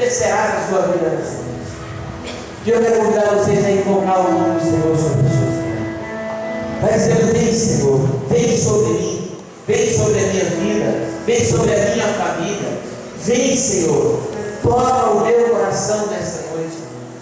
descerrar na sua vida nessa noite. E eu quero convidar vocês a invocar o nome do Senhor sobre as suas vidas. Vai dizendo: vem, Senhor, vem sobre mim, vem sobre a minha vida, vem sobre a minha família. Vem, Senhor, toca o meu coração nessa noite.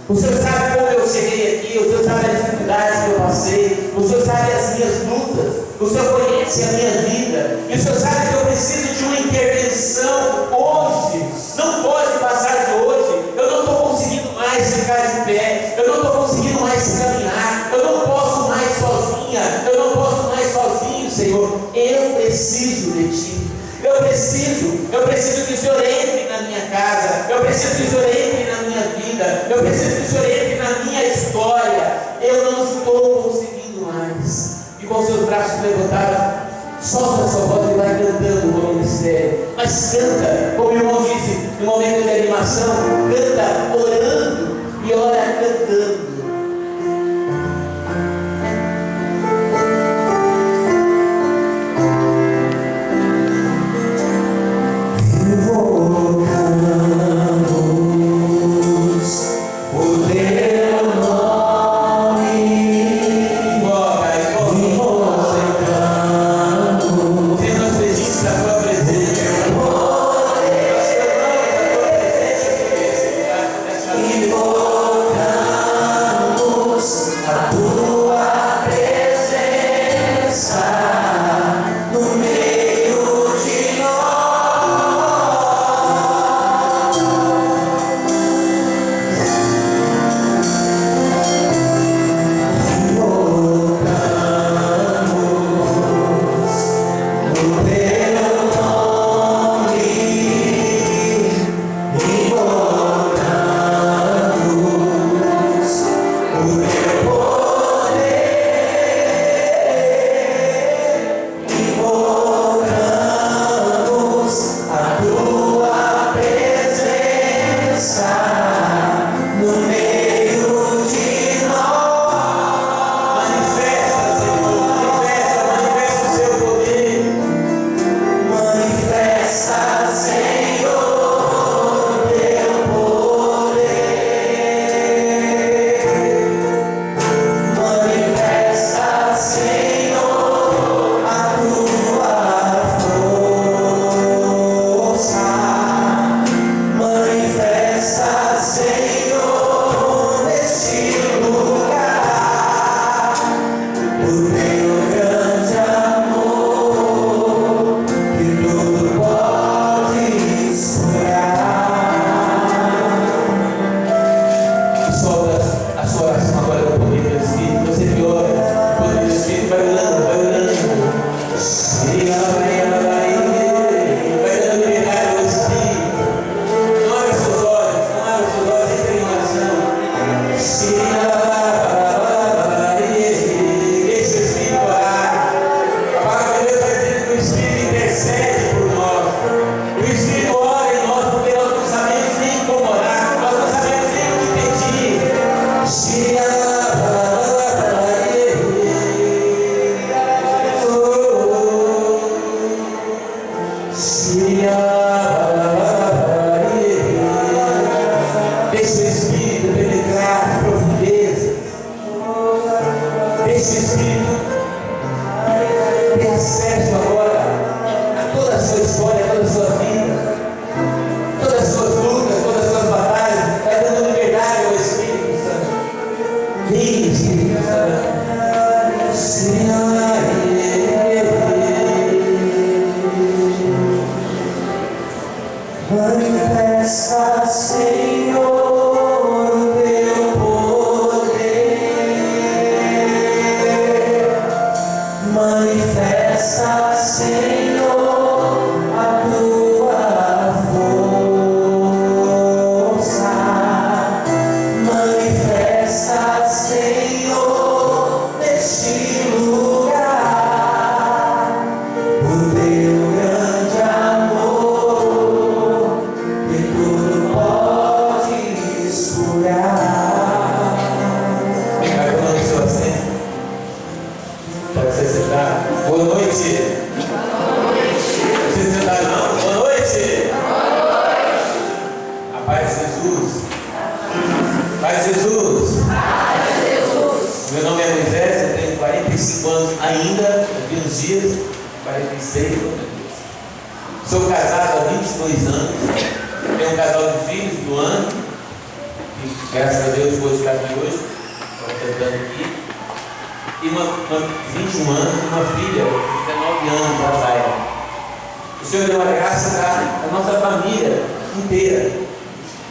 O Senhor sabe como eu cheguei aqui, o Senhor sabe a dificuldade que eu passei, o Senhor sabe as minhas lutas, o Senhor conhece a minha vida, e o Senhor sabe que eu preciso de uma intervenção hoje. Não pode passar de hoje. Eu não estou conseguindo mais ficar de pé, eu não estou conseguindo mais caminhar, eu não posso mais sozinha, eu não posso mais sozinho, Senhor. Eu preciso de Ti. Eu preciso que o Senhor entre na minha casa, eu preciso que o Senhor entre na minha vida, eu preciso que o Senhor entre na minha história. Eu não estou conseguindo mais. E com seus braços levantados, solta a sua voz e vai cantando com o ministério. Mas canta, como o irmão disse, no momento de animação, canta orando e ora cantando. Manifesta, Senhor, o teu poder. Manifesta, Senhor, a tua força. Manifesta, Senhor, neste lugar, o teu grande amor. Paz de Jesus. Paz de Jesus. Meu nome é Moisés, eu tenho 45 anos ainda, daqui uns dias, 46, sou casado há 22 anos, tenho um casal de filhos do ano, e graças a Deus vou estar aqui hoje, estou cantando aqui, e uma 21 anos, uma filha de 19 anos, a Zaira. O Senhor deu a graça da nossa família inteira,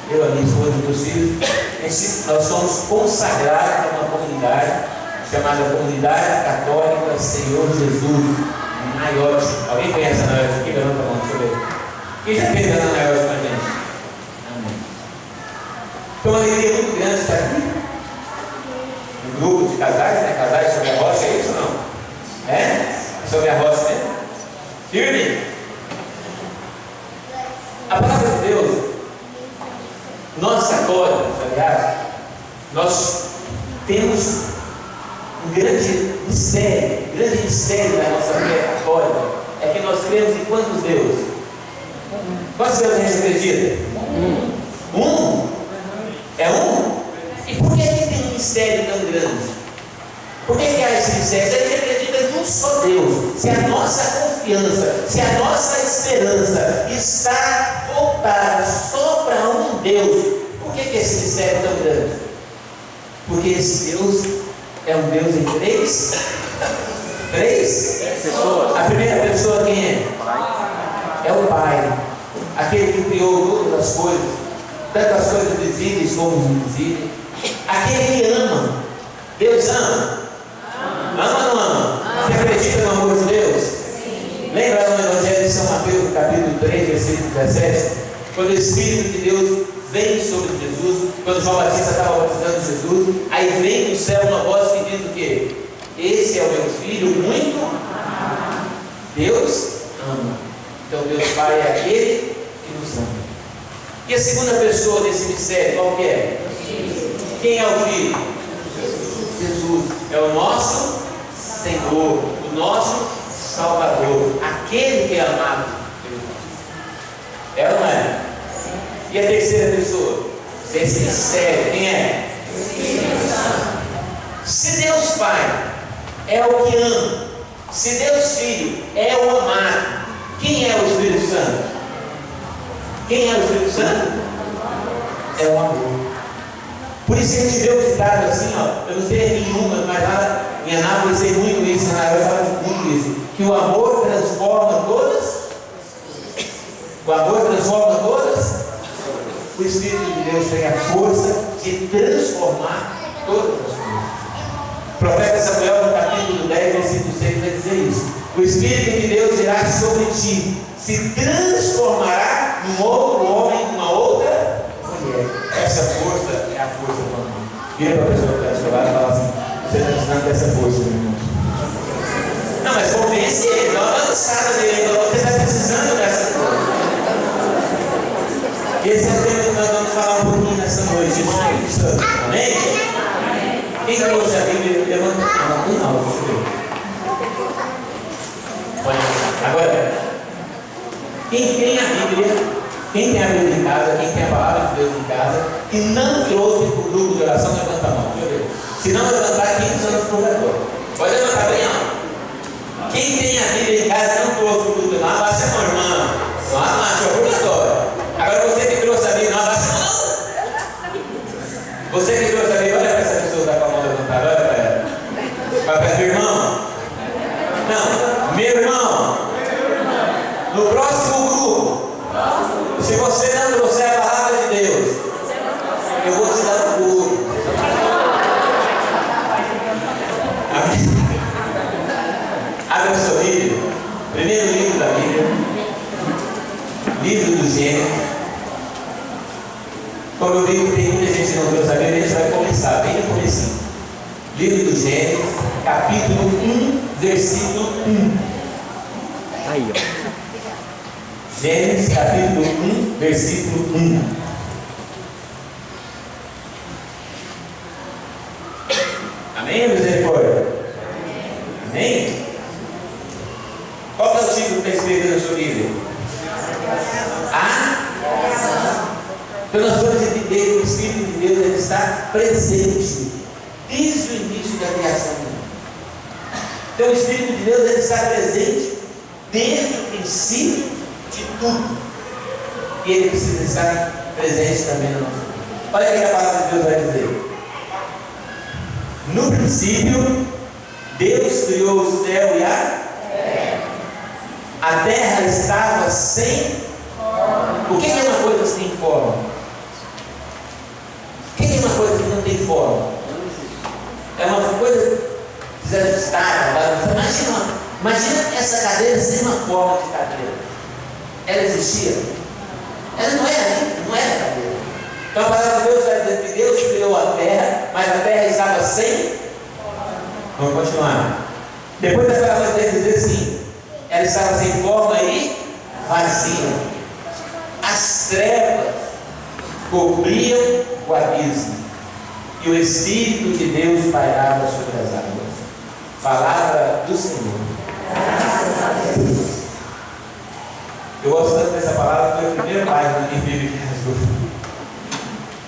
eu, a minha esposa e meus filhos, nós somos consagrados a uma comunidade chamada Comunidade Católica Senhor Jesus, Naiote. Alguém conhece a Naiote aqui? Levanta a mão, deixa eu ver. Quem já fez a Naiote com a gente? Amém. Foi uma alegria muito grande estar aqui. Um grupo de casais, né? Casais sobre a rocha, é isso ou não? É? Sobre a rocha, né? Firme? A palavra de Deus, nós católicos, aliás, nós temos um grande mistério da nossa fé católica, é que nós cremos em quantos deuses? Quantos deuses a gente acredita? Um? É um? E por que tem um mistério tão grande? Por que há esse mistério? Se a gente acredita em um só Deus, se a nossa confiança, se a nossa esperança está voltada só para um Deus, por que esse mistério é tão grande? Porque esse Deus é um Deus em três pessoas. A primeira pessoa quem é? É o Pai, aquele que criou todas as coisas, tanto as coisas visíveis como invisíveis, aquele que ama. Deus ama? Ama ou não ama? Você acredita no amor de Deus? Sim. Lembra no Evangelho de São Mateus, no capítulo 3, versículo 17, quando o Espírito de Deus vem sobre Jesus, quando João Batista estava batizando Jesus, aí vem do céu uma voz que diz o quê? Esse é o meu filho muito amado. Deus ama. Então Deus Pai é aquele que nos ama. E a segunda pessoa desse mistério, qual que é? Quem é o Filho? Jesus. É o nosso Senhor, o nosso Salvador, aquele que é amado pelo Pai. É ou não é? E a terceira pessoa desse mistério, quem é? Se Deus Pai é o que ama, se Deus Filho é o amado, quem é o Espírito Santo? Quem é o Espírito Santo? É o amor. Por isso que a gente vê o ditado assim, ó, eu não sei nenhuma, mas lá em Anápolis sei muito isso, eu falo muito isso, que o amor transforma todas. O amor transforma todas. O Espírito de Deus tem a força de transformar todas as coisas. O profeta Samuel, no capítulo 10, versículo 6, vai dizer isso. O Espírito de Deus irá sobre ti, se transformará num outro homem, numa outra mulher. Essa força é a força do amor. Vira para a pessoa que está do seu lado e fala assim: você está precisando dessa força, meu irmão. Não, mas convence ele, dá uma lançada nele, você está precisando dessa força. Esse é o tema que nós vamos falar um pouquinho nessa noite, Espírito Santo. Amém? Quem trouxe a Bíblia? Levanta a mão. Não, deixa eu ver. Agora, quem tem a Bíblia em casa, quem tem a palavra de Deus em casa, e não trouxe para o grupo de oração, levanta a mão. Deixa eu ver. Se não levantar, 15 anos de purgatório. Pode levantar bem alto. Quem tem a Bíblia em casa e não trouxe para o grupo de oração, vai ser uma irmã. Não há purgatório. Agora você que trouxe a Bíblia, não abraça não. Você que trouxe a Bíblia, olha para essa pessoa que está com a mão levantada, olha para ela. Vai para meu irmão. Não, meu irmão. No próximo grupo, se você não trouxer a palavra de Deus, eu vou te dar o couro. Abre a sua Bíblia. Primeiro livro da Bíblia. Livro do Gênesis. Como eu vi que tem muita gente que não trouxe a Bíblia, a gente vai começar bem no comecinho. Livro do Gênesis, capítulo 1, versículo 1. Aí, ó. Gênesis, capítulo 1, versículo 1. Amém, misericórdia? Amém? Qual é o título que está escrito na sua Bíblia? Então nós vamos entender que o Espírito de Deus ele está presente desde o início da criação do mundo. Então o Espírito de Deus ele está presente desde o princípio de tudo. E ele precisa estar presente também na nossa vida. Olha o que a palavra de Deus vai dizer. No princípio, Deus criou o céu e a terra. A terra estava sem forma. O que é uma coisa sem forma? O que é uma coisa que não tem forma? É uma coisa desajustada. Imagina essa cadeira sem uma forma de cadeira. Ela existia? Ela não era cadeira. Então a palavra de Deus vai dizer que Deus criou a terra, mas a terra estava sem. Vamos continuar. Depois a palavra de Deus dizer assim: ela estava sem forma e vazia. As trevas cobriam o abismo e o Espírito de Deus pairava sobre as águas. Palavra do Senhor. Graças a Deus. Eu gosto tanto dessa palavra, foi a primeira página em Bíblia que rasgou.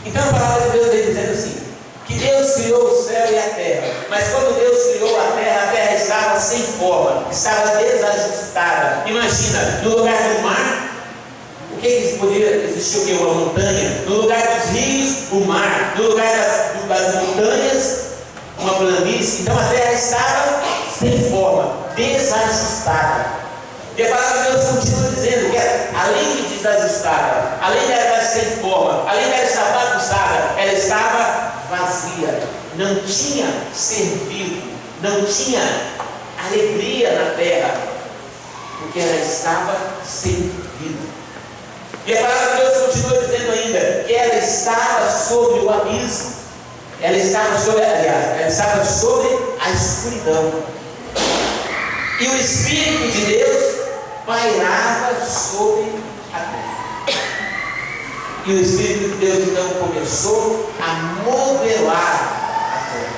Então a palavra de Deus vem dizendo assim: que Deus criou o céu e a terra, mas quando Deus criou a terra estava sem forma, estava desajustada. Imagina, no lugar do mar, o que podia existir? O que? Uma montanha. No lugar dos rios, o mar. No lugar das montanhas, uma planície. Então a terra estava sem forma, desajustada. E a palavra de Deus continua dizendo que além de desajustada, além de ela estar sem forma, além de ela estar bagunçada, ela estava vazia, não tinha ser vivo, não tinha alegria na terra, porque ela estava sem vida. E a palavra de Deus continua dizendo ainda que ela estava sobre o abismo, ela estava sobre a escuridão, e o Espírito de Deus pairava sobre a terra. E o Espírito de Deus então começou a modelar a terra.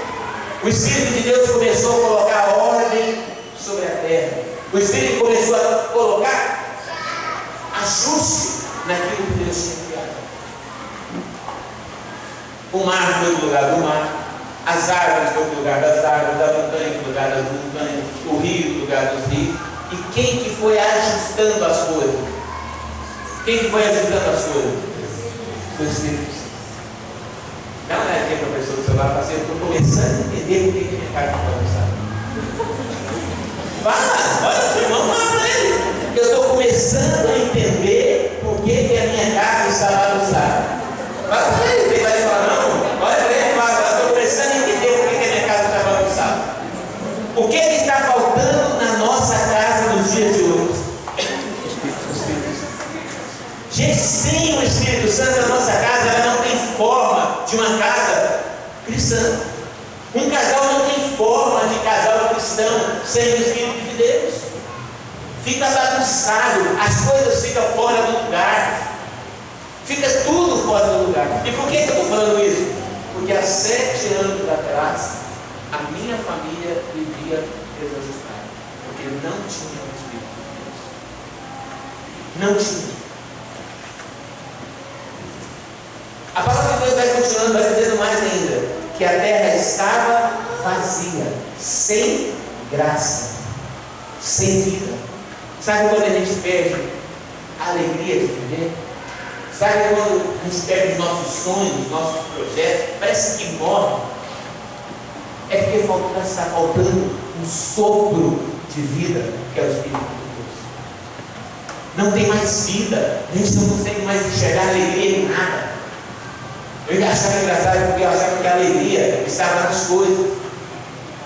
O Espírito de Deus começou a colocar ordem sobre a terra. O Espírito começou a colocar ajuste naquilo que Deus tinha criado. O mar foi para o lugar do mar, as árvores foi para o lugar das árvores, a montanha para o lugar das montanhas, o rio para o lugar dos rios. E quem que foi ajustando as coisas? Quem que foi ajustando as coisas? O Espírito Santo. Dá uma olhadinha para a pessoa do seu lado, assim, eu estou começando a entender o que a minha casa está bagunçada. Fala, olha o seu irmão, fala para ele. Eu estou começando a entender por que a minha casa está bagunçada. Fala para ele, ele vai falar, não, olha para ele e fala, eu estou começando a entender por que a minha casa está bagunçada. O que está faltando na nossa casa nos dias de hoje? Gente, sem o Espírito Santo, a nossa casa ela não tem forma de uma casa cristã. Um casal não tem forma de casal cristão sem o Espírito de Deus. Fica bagunçado, as coisas ficam fora do lugar, fica tudo fora do lugar. E por que eu estou falando isso? Porque há 7 anos atrás, a minha família vivia desajustada, porque não tinha o Espírito de Deus. Não tinha. A palavra de Deus vai continuando, vai dizendo mais ainda, que a terra estava vazia, sem graça, sem vida. Sabe quando a gente perde a alegria de viver? Sabe quando a gente perde os nossos sonhos, nossos projetos, parece que morre? É porque está faltando um sopro de vida, que é o Espírito de Deus. Não tem mais vida, a gente não consegue mais enxergar alegria em nada. Eu achava engraçado porque eu achava que a alegria estava nas coisas.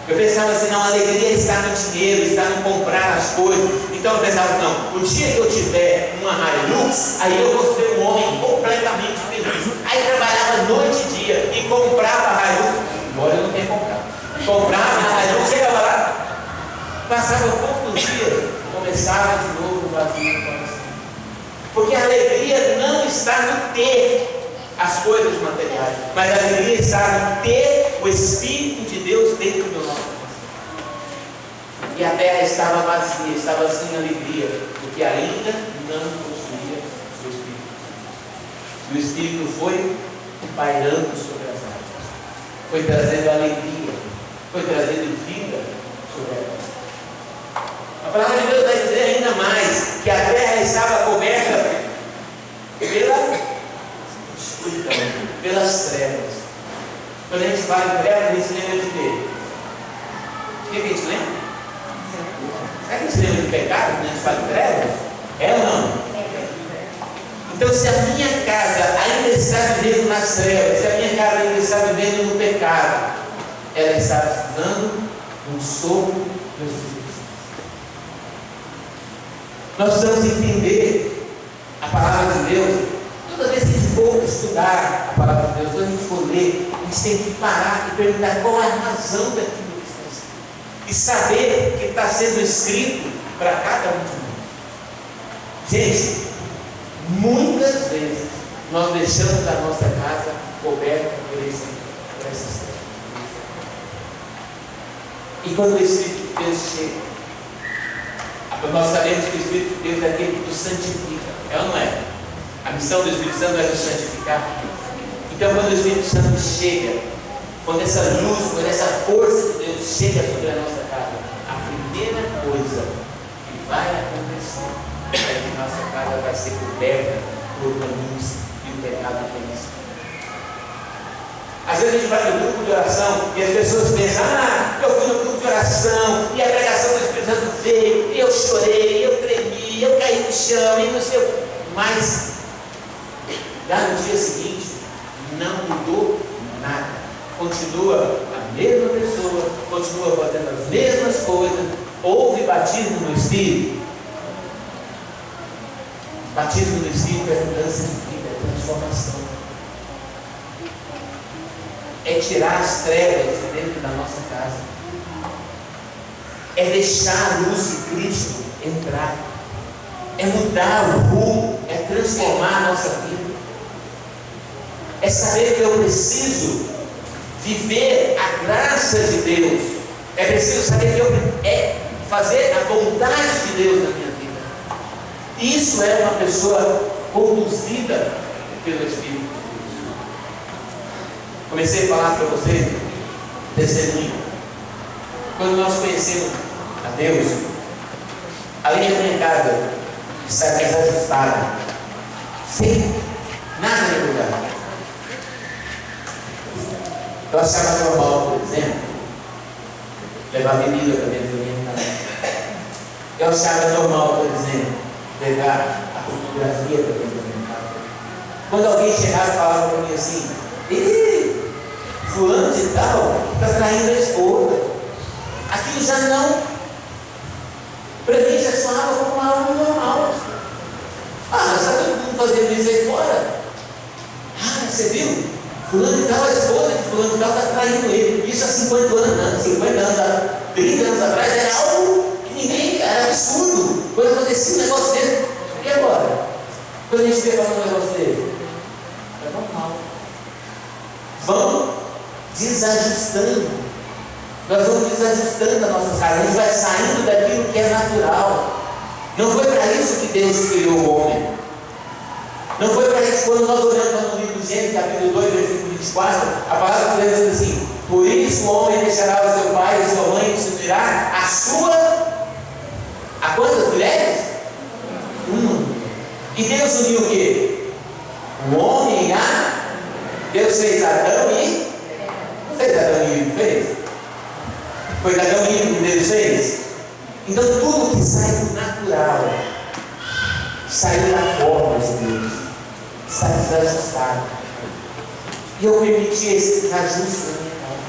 Eu pensava assim, não, a alegria está no dinheiro, está no comprar as coisas. Então eu pensava, não, o dia que eu tiver uma Hilux, aí eu vou ser um homem completamente feliz. Aí trabalhava noite e dia e comprava a Hilux. Agora eu não tenho comprado. Comprava a Hilux, chegava lá, passava poucos dias, começava de novo o vazio do coração. Porque a alegria não está no ter as coisas materiais, mas a alegria está no ter o Espírito de Deus dentro do nosso coração. E a terra estava vazia, estava sem alegria, porque ainda não possuía o Espírito. E o Espírito foi pairando sobre as águas, foi trazendo alegria, foi trazendo vida sobre elas. A palavra de Deus vai dizer ainda mais que a terra estava coberta pela escuridão, pelas trevas. Quando a gente fala em trevas, a gente lembra de quê? O que a gente lembra? Será que a gente lembra de pecado quando a gente fala em trevas? É ou não? Então, se a minha casa ainda está vivendo nas trevas, se a minha casa ainda está vivendo no pecado, ela está precisando de um sopro do Espírito Santo. Nós precisamos entender a palavra de Deus. Toda vez que a gente for estudar a palavra de Deus, quando a gente for ler, a gente tem que parar e perguntar qual é a razão daquilo que está escrito. E saber que está sendo escrito para cada um de nós. Gente, muitas vezes nós deixamos a nossa casa coberta por essas trevas. E quando o Espírito de Deus chega, nós sabemos que o Espírito de Deus é aquele que nos santifica, é ou não é? A missão do Espírito Santo é nos santificar. Então, quando o Espírito Santo chega, quando essa luz, quando essa força de Deus chega sobre a nossa casa, a primeira coisa que vai acontecer é que nossa casa vai ser coberta por caminhos e o pecado conhecido. Às vezes a gente vai no grupo de oração e as pessoas pensam: eu fui no grupo de oração e a pregação do Espírito Santo veio, e eu chorei, eu tremi, eu caí no chão, e não sei o que. Mas já no dia seguinte não mudou nada, continua a mesma pessoa, continua fazendo as mesmas coisas. Houve batismo no Espírito. Batismo no Espírito é mudança de vida, é transformação, é tirar as trevas de dentro da nossa casa, é deixar a luz de Cristo entrar, é mudar o rumo, é transformar a nossa vida, é saber que eu preciso viver a graça de Deus, é preciso saber que é fazer a vontade de Deus na minha vida. Isso é uma pessoa conduzida pelo Espírito de Deus. Comecei a falar para vocês testemunho. Quando nós conhecemos a Deus, além da minha casa estar desajustada, sem nada regular, eu achava normal, por exemplo, levar bebida para dentro da minha casa. Eu achava normal, por exemplo, levar a fotografia para dentro da minha casa. Quando alguém chegava e falava para mim assim: fulano de tal está traindo a esposa, aquilo já não, para mim já soava como algo normal. Mas está todo mundo fazendo isso aí fora. Você viu? Fulano de tal, a esposa de fulano de tal está traindo ele. Isso há 50 anos, 30 anos atrás era algo que ninguém, era absurdo. Quando acontecia um negócio dele, e agora? Quando a gente vê falando um negócio dele, é normal. Vamos desajustando. Nós vamos desajustando a nossa casa. A gente vai saindo daquilo que é natural. Não foi para isso que Deus criou o homem. Não foi para isso. Quando nós olhamos no livro de Gênesis, capítulo 2, versículo 24, a palavra de Deus diz assim: por isso o homem deixará o seu pai e sua mãe e se unirá a sua. A quantas mulheres? Uma. E Deus uniu o quê? O homem a. Deus fez Adão e. Não fez Adão e Eva, fez? Foi Adão e Eva que Deus fez? Então tudo que sai do natural saiu da forma de Deus, está desajustado. E eu permiti esse desajuste na minha casa.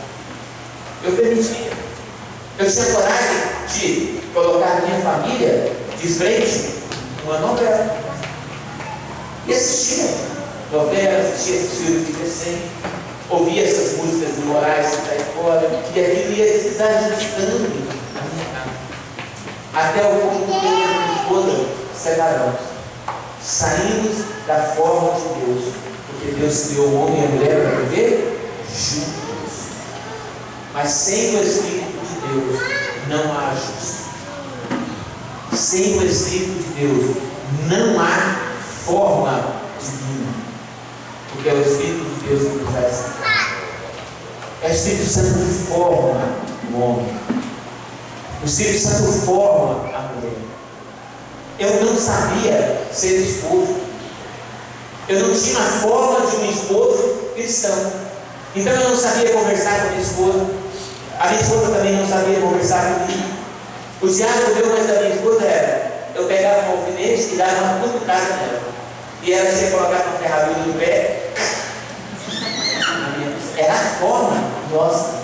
Eu permitia. Eu tinha coragem de colocar a minha família de frente uma novela. E assistia novela, assistia esses filmes de desenho, ouvia essas músicas imorais que está aí fora, e aquilo ia desajustando a minha casa. Até o ponto que eu e a minha esposa separamos. Saímos da forma de Deus, porque Deus criou o homem e a mulher para viver juntos. Mas sem o Espírito de Deus não há ajuste. Sem o Espírito de Deus não há forma divina. Porque é o Espírito de Deus que nos dá essa. É o Espírito Santo que forma o homem. O Espírito Santo forma a mulher. Eu não sabia ser esposo. Eu não tinha a forma de um esposo cristão. Então eu não sabia conversar com a minha esposa. A minha esposa também não sabia conversar comigo. O diálogo meu mais da minha esposa era: eu pegava um alfinete e dava uma cutucada nela. E ela tinha colocado uma ferradura no pé. Era a forma nossa.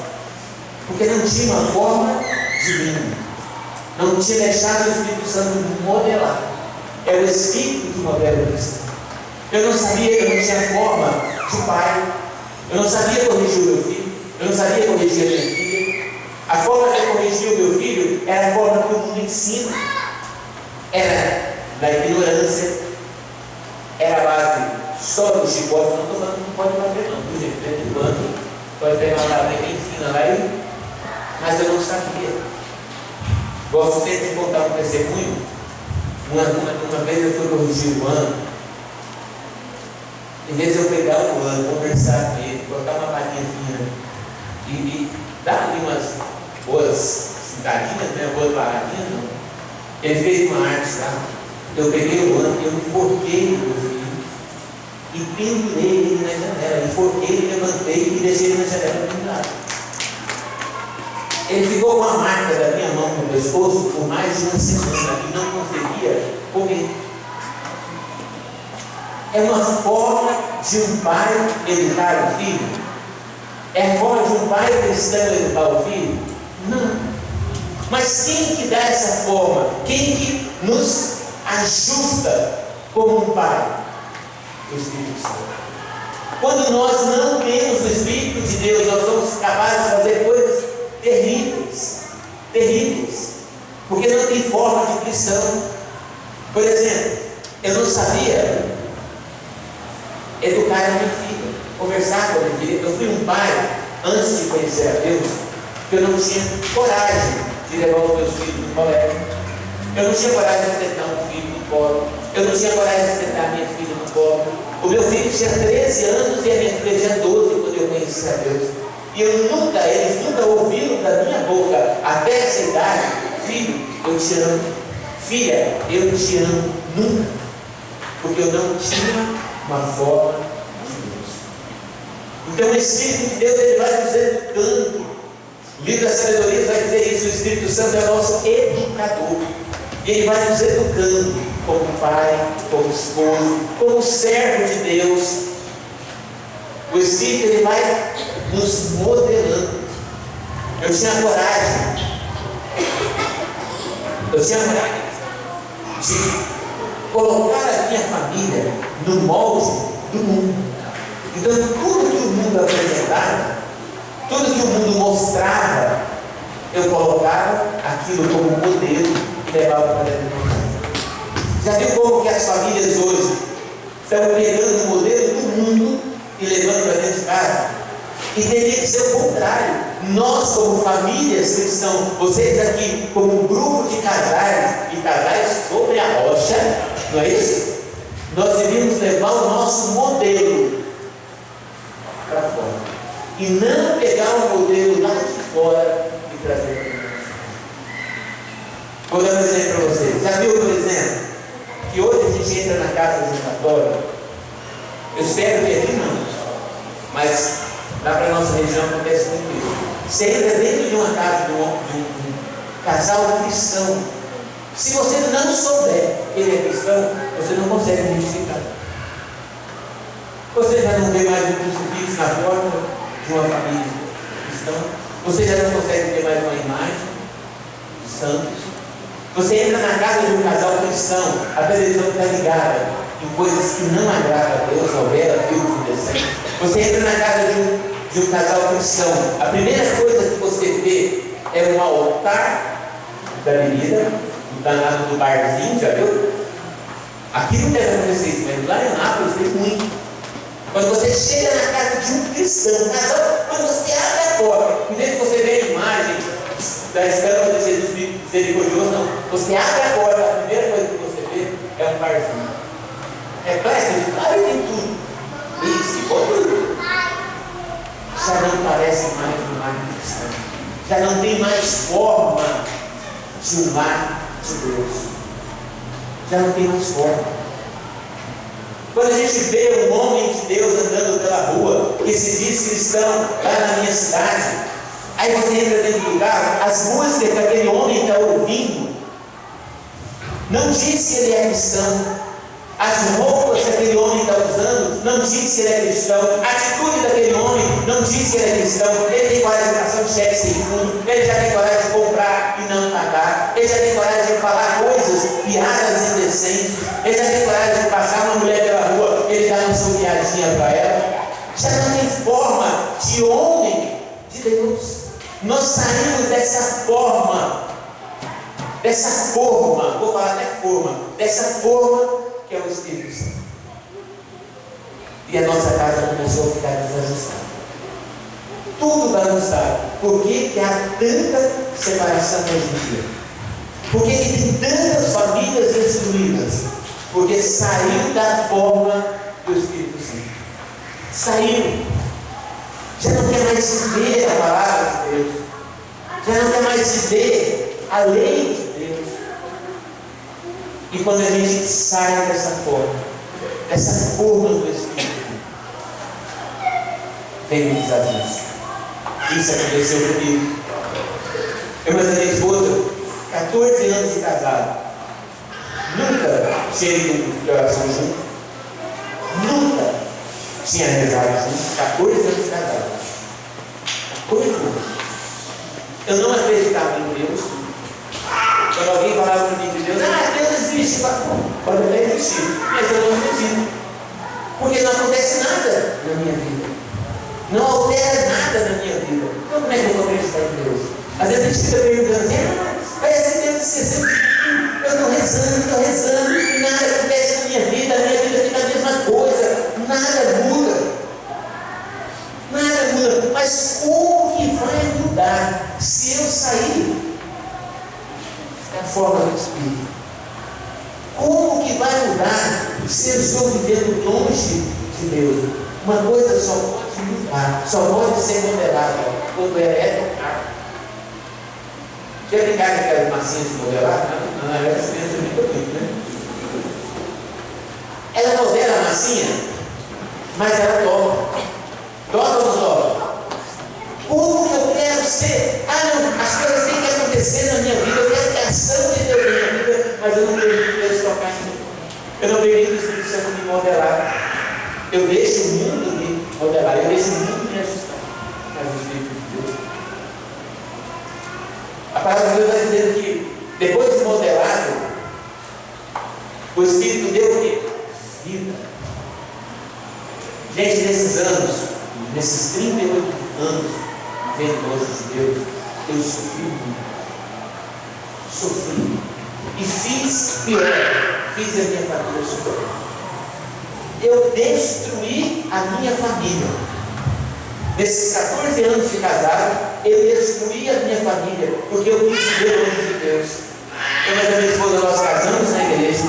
Porque não tinha uma forma divina. Não tinha deixado o Espírito Santo modelar. É o Espírito que modela o cristão. Eu não sabia, eu não tinha forma de pai. Eu não sabia corrigir o meu filho. Eu não sabia corrigir a minha filha. A forma de corrigir o meu filho era a forma que o mundo ensina. Era da ignorância. Era a base só do chicote. Não estou falando que não pode bater, não. Do jeito de quando pode pegar uma palavra que ensina lá e... Mas eu não sabia. Gosto sempre de contar um testemunho. Uma vez eu fui corrigir o ano. Em vez de eu pegar o ano, conversar com ele, colocar uma patinha fina e dar ali umas boas citadinhas, né, boas paradinhas, não. Ele fez uma arte lá. Eu peguei o ano, eu enforquei o meu filho e pendurei ele na janela. Enforquei, levantei e deixei ele na janela pendurado. Ele ficou com a marca da minha mão no pescoço por mais de uma semana e não conseguia comer. É uma forma de um pai educar o filho? É a forma de um pai cristão educar o filho? Não. Mas quem que dá essa forma? Quem que nos ajusta como um pai? O Espírito Santo. Quando nós não temos o Espírito de Deus, nós somos capazes de fazer coisas terríveis. Terríveis. Porque não tem forma de cristão. Por exemplo, eu não sabia educar a minha filha, conversar com a minha filha. Eu fui um pai, antes de conhecer a Deus, que eu não tinha coragem de levar os meus filhos no colégio. Eu não tinha coragem de sentar um filho no colo. Eu não tinha coragem de sentar a minha filha no colo. O meu filho tinha 13 anos e a minha filha tinha 12 quando eu conheci a Deus. E eles nunca ouviram da minha boca, até essa idade: filho, eu te amo. Filha, eu te amo. Nunca. Porque eu não tinha uma forma de Deus. Então o Espírito de Deus, ele vai nos educando. O livro da sabedoria vai dizer isso. O Espírito Santo é o nosso educador. E ele vai nos educando como pai, como esposo, como servo de Deus. O Espírito, ele vai nos modelando. Eu tinha coragem de colocar a minha família no molde do mundo. Então tudo que o mundo apresentava, tudo que o mundo mostrava, eu colocava aquilo como modelo e levava para dentro do mundo. Já viu como que as famílias hoje estão pegando o modelo do mundo e levando para dentro de casa? E teria que ser o contrário. Nós, como famílias cristãs, vocês aqui como um grupo de casais e casais sobre a rocha, não é isso? Nós devíamos levar o nosso modelo para fora e não pegar o modelo lá de fora e trazer para nós. Vou dar um exemplo para vocês. Já viu, por exemplo, que hoje a gente entra na casa de um católico? Eu espero que aqui não, mas lá para a nossa região acontece muito isso. Você entra dentro de uma casa de um casal cristão. Se você não souber que ele é cristão, você não consegue identificar. Você já não vê mais um crucifixo na porta de uma família cristã. Você já não consegue ver mais uma imagem de santos. Você entra na casa de um casal cristão, a televisão está ligada em coisas que não agradam a Deus, novela, filmes indecentes. Você entra na casa de um casal cristão, a primeira coisa que você vê é um altar da bebida, o danado do barzinho, já viu? Aqui não deve acontecer isso, mas lá em Nápoles tem muito. Quando você chega na casa de um cristão, casal, quando você abre a porta, em vez de você ver a imagem da estampa de Jesus misericordioso, não. Você abre a porta, a primeira coisa que você vê é um barzinho. É claro, tem tudo. Isso, Outro já não parece mais um lar cristão. Já não tem mais forma de um lar de Deus. Já não tem mais forma. Quando a gente vê um homem de Deus andando pela rua, que se diz cristão, lá na minha cidade, aí você entra dentro do carro, as músicas que aquele homem está ouvindo, não diz que ele é cristão. As roupas que aquele homem está usando, não diz que ele é cristão. A atitude daquele homem, não diz que ele é cristão. Ele tem qualificação de cheque sem fundo, ele já tem coragem de comprar e não pagar, ele já tem coragem de falar coisas, piadas indecentes, ele já tem coragem de passar uma mulher pela rua, ele dá uma sorriadinha para ela. Já não tem forma de homem de Deus. Nós saímos dessa forma, vou falar até forma, dessa forma que é o Espírito Santo. E a nossa casa começou a ficar desajustada. Tudo bagunçado. Por que há tanta separação hoje em dia? Por que tem tantas famílias destruídas? Porque saiu da forma do Espírito Santo. Saiu. Já não quer mais viver a palavra de Deus. Já não quer mais viver a lei de Deus. E quando a gente sai dessa forma do Espírito, vem um desafio. Isso aconteceu comigo. Eu e a minha esposa, 14 anos de casado, nunca tinha ido de oração junto, nunca tinha rezado junto, 14 anos de casado. 14 anos. Eu não acreditava em Deus. Quando alguém falava para mim de Deus, Deus existe, pode até existir, mas eu não acredito, porque não acontece nada na minha vida, não altera nada na minha vida. Então como é que eu vou acreditar em Deus? Às vezes a gente fica perguntando assim, parece que Deus esqueceu, eu estou rezando, e nada acontece na minha vida fica a mesma coisa, nada muda, mas como que vai mudar se eu sair da forma do Espírito? Como que vai mudar se eu estou vivendo longe de Deus? Uma coisa só pode mudar, só pode ser modelada quando ela é tocada. Já brincaram com aquelas massinhas de modelar? Não, essa criança brinca muito, né? Ela modela a massinha, mas ela toca. Toca ou não toca? Como que eu quero ser? Não, as coisas têm que acontecer na minha vida, eu quero ter ação de Deus na minha vida, mas eu não permito Deus tocar em mim. Eu não permito o Espírito Santo me modelar. Eu deixo o mundo me modelar, eu deixo o mundo me ajustar. Mas o Espírito de Deus. A palavra de Deus está dizendo que depois de modelado, o Espírito deu o quê? Vida. Gente, nesses anos, nesses 38 anos, vendo longe de Deus, eu sofri muito. Sofri. E fiz pior. Fiz a minha família sofrer. Eu destruí a minha família. Nesses 14 anos de casado, eu destruí a minha família, porque eu quis viver longe de Deus. Eu e a minha esposa, nós casamos na igreja.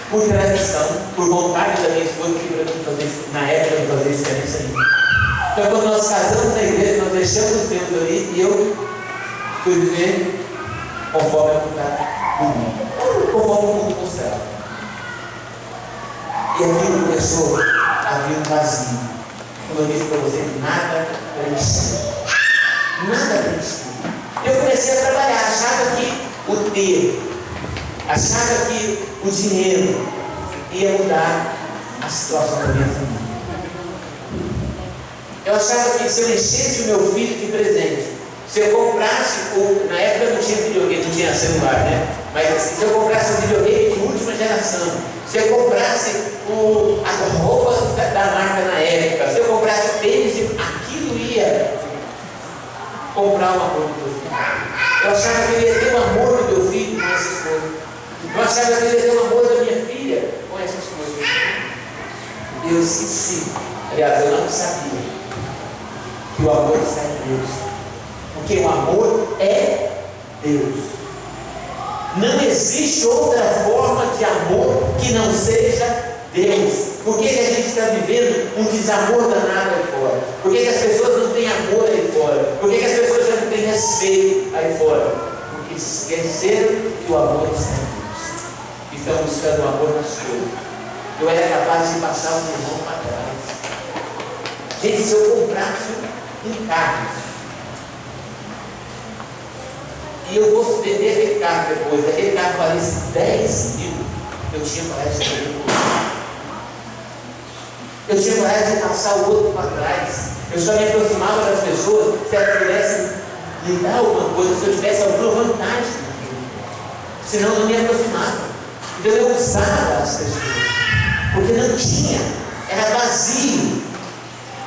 Por tradição, por vontade da minha esposa, que para mim fazer, na época de fazer experiência nenhuma. Então, quando nós casamos na igreja, nós deixamos Deus ali e eu fui viver conforme a vontade do mundo, conforme o mundo mostrava. E aquilo começou a vir um vazio. Como eu disse para você, nada preenchido. Nada preenchido. Eu comecei a trabalhar, achava que o ter, achava que o dinheiro ia mudar a situação da minha família. Eu achava que se eu enchesse o meu filho de presente, se eu comprasse, na época não tinha videogame, não tinha celular, né? Mas assim, se eu comprasse um videogame de última geração, se eu comprasse a roupa da marca na época, se eu comprasse o tênis, aquilo ia comprar o amor do meu filho. Eu achava que eu ia ter o amor do meu filho com essas coisas. Eu achava que eu ia ter o amor da minha filha com essas coisas. Eu esqueci. Aliás, eu não sabia que o amor está em Deus. Porque o amor é Deus. Não existe outra forma de amor que não seja Deus? Por que a gente está vivendo um desamor danado aí fora? Por que as pessoas não têm amor aí fora? Por que as pessoas já não têm respeito aí fora? Porque esqueceram que o amor está em Deus. E estão buscando o amor nas coisas. Eu era capaz de passar o meu irmão para trás. Gente, se eu comprasse um carro e eu fosse vender aquele carro depois, aquele carro valesse 10 mil, eu tinha coragem de vender por isso. Eu tinha coragem de passar o outro para trás. Eu só me aproximava das pessoas se elas pudessem me dar alguma coisa, se eu tivesse alguma vantagem naquilo. Senão eu não me aproximava. Então eu usava as pessoas, porque não tinha, era vazio.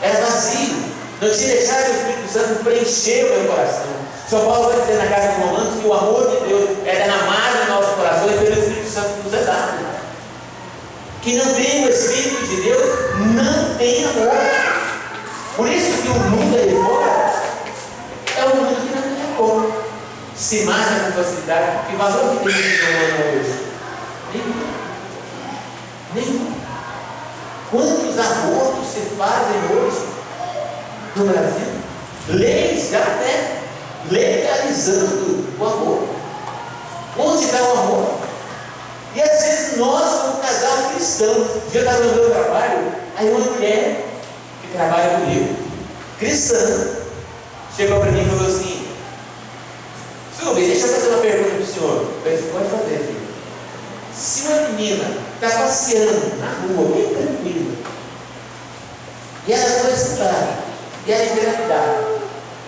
Era vazio. Não tinha deixado o Espírito Santo preencher o meu coração. São Paulo vai dizer na carta de Romanos que o amor de Deus é derramado em nosso coração e pelo Espírito Santo nos é dado. Que não tem o Espírito de Deus, não tem amor. Por isso que o mundo aí fora é um mundo que não tem amor. Se mata com facilidade. Que valor que tem que ter hoje? Nenhum. Nenhum. Quantos abortos se fazem hoje no Brasil? Leis já até legalizando o amor. Onde está o amor? E às vezes nós, como casal cristão, eu estava no meu trabalho, aí uma mulher que trabalha comigo, cristã, chegou para mim e falou assim: senhor, deixa eu fazer uma pergunta para o senhor. Eu falei: pode fazer, filho. Se uma menina está passeando na rua, bem tranquila, e ela foi estudar, e ela engravidar,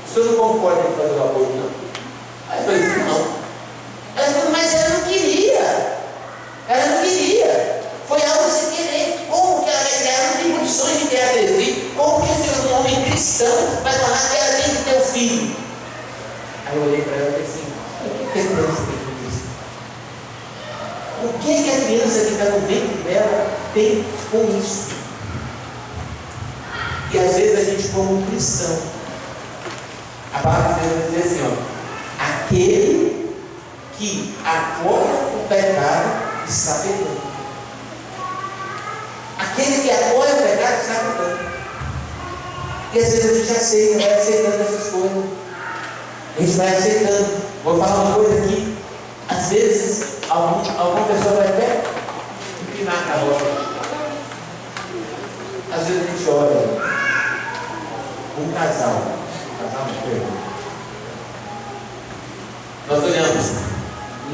o senhor não concorda em fazer o aborto, não? Aí eu falei assim: não. Ela falou: mas ela não queria. Ela não queria. Foi algo sem querer. Como que ela vai criar? Ela não tem condições de criar aquele filho. Como que esse homem cristão vai falar que ela tem que ter um filho? Aí eu olhei para ela e falei assim: o que a criança tem com isso? O que a criança que está no ventre dela tem com isso? E às vezes a gente, como cristão, a palavra de Deus vai dizer assim: ó, aquele que apoia o pecado está pecando. Aquele que apoia o pecado está pecando. E às vezes a gente aceita, vai aceitando essas coisas. A gente vai aceitando. Vou falar uma coisa aqui. Às vezes, alguma pessoa vai até inclinar a cabeça. Às vezes a gente olha um casal não, perdão. Nós olhamos,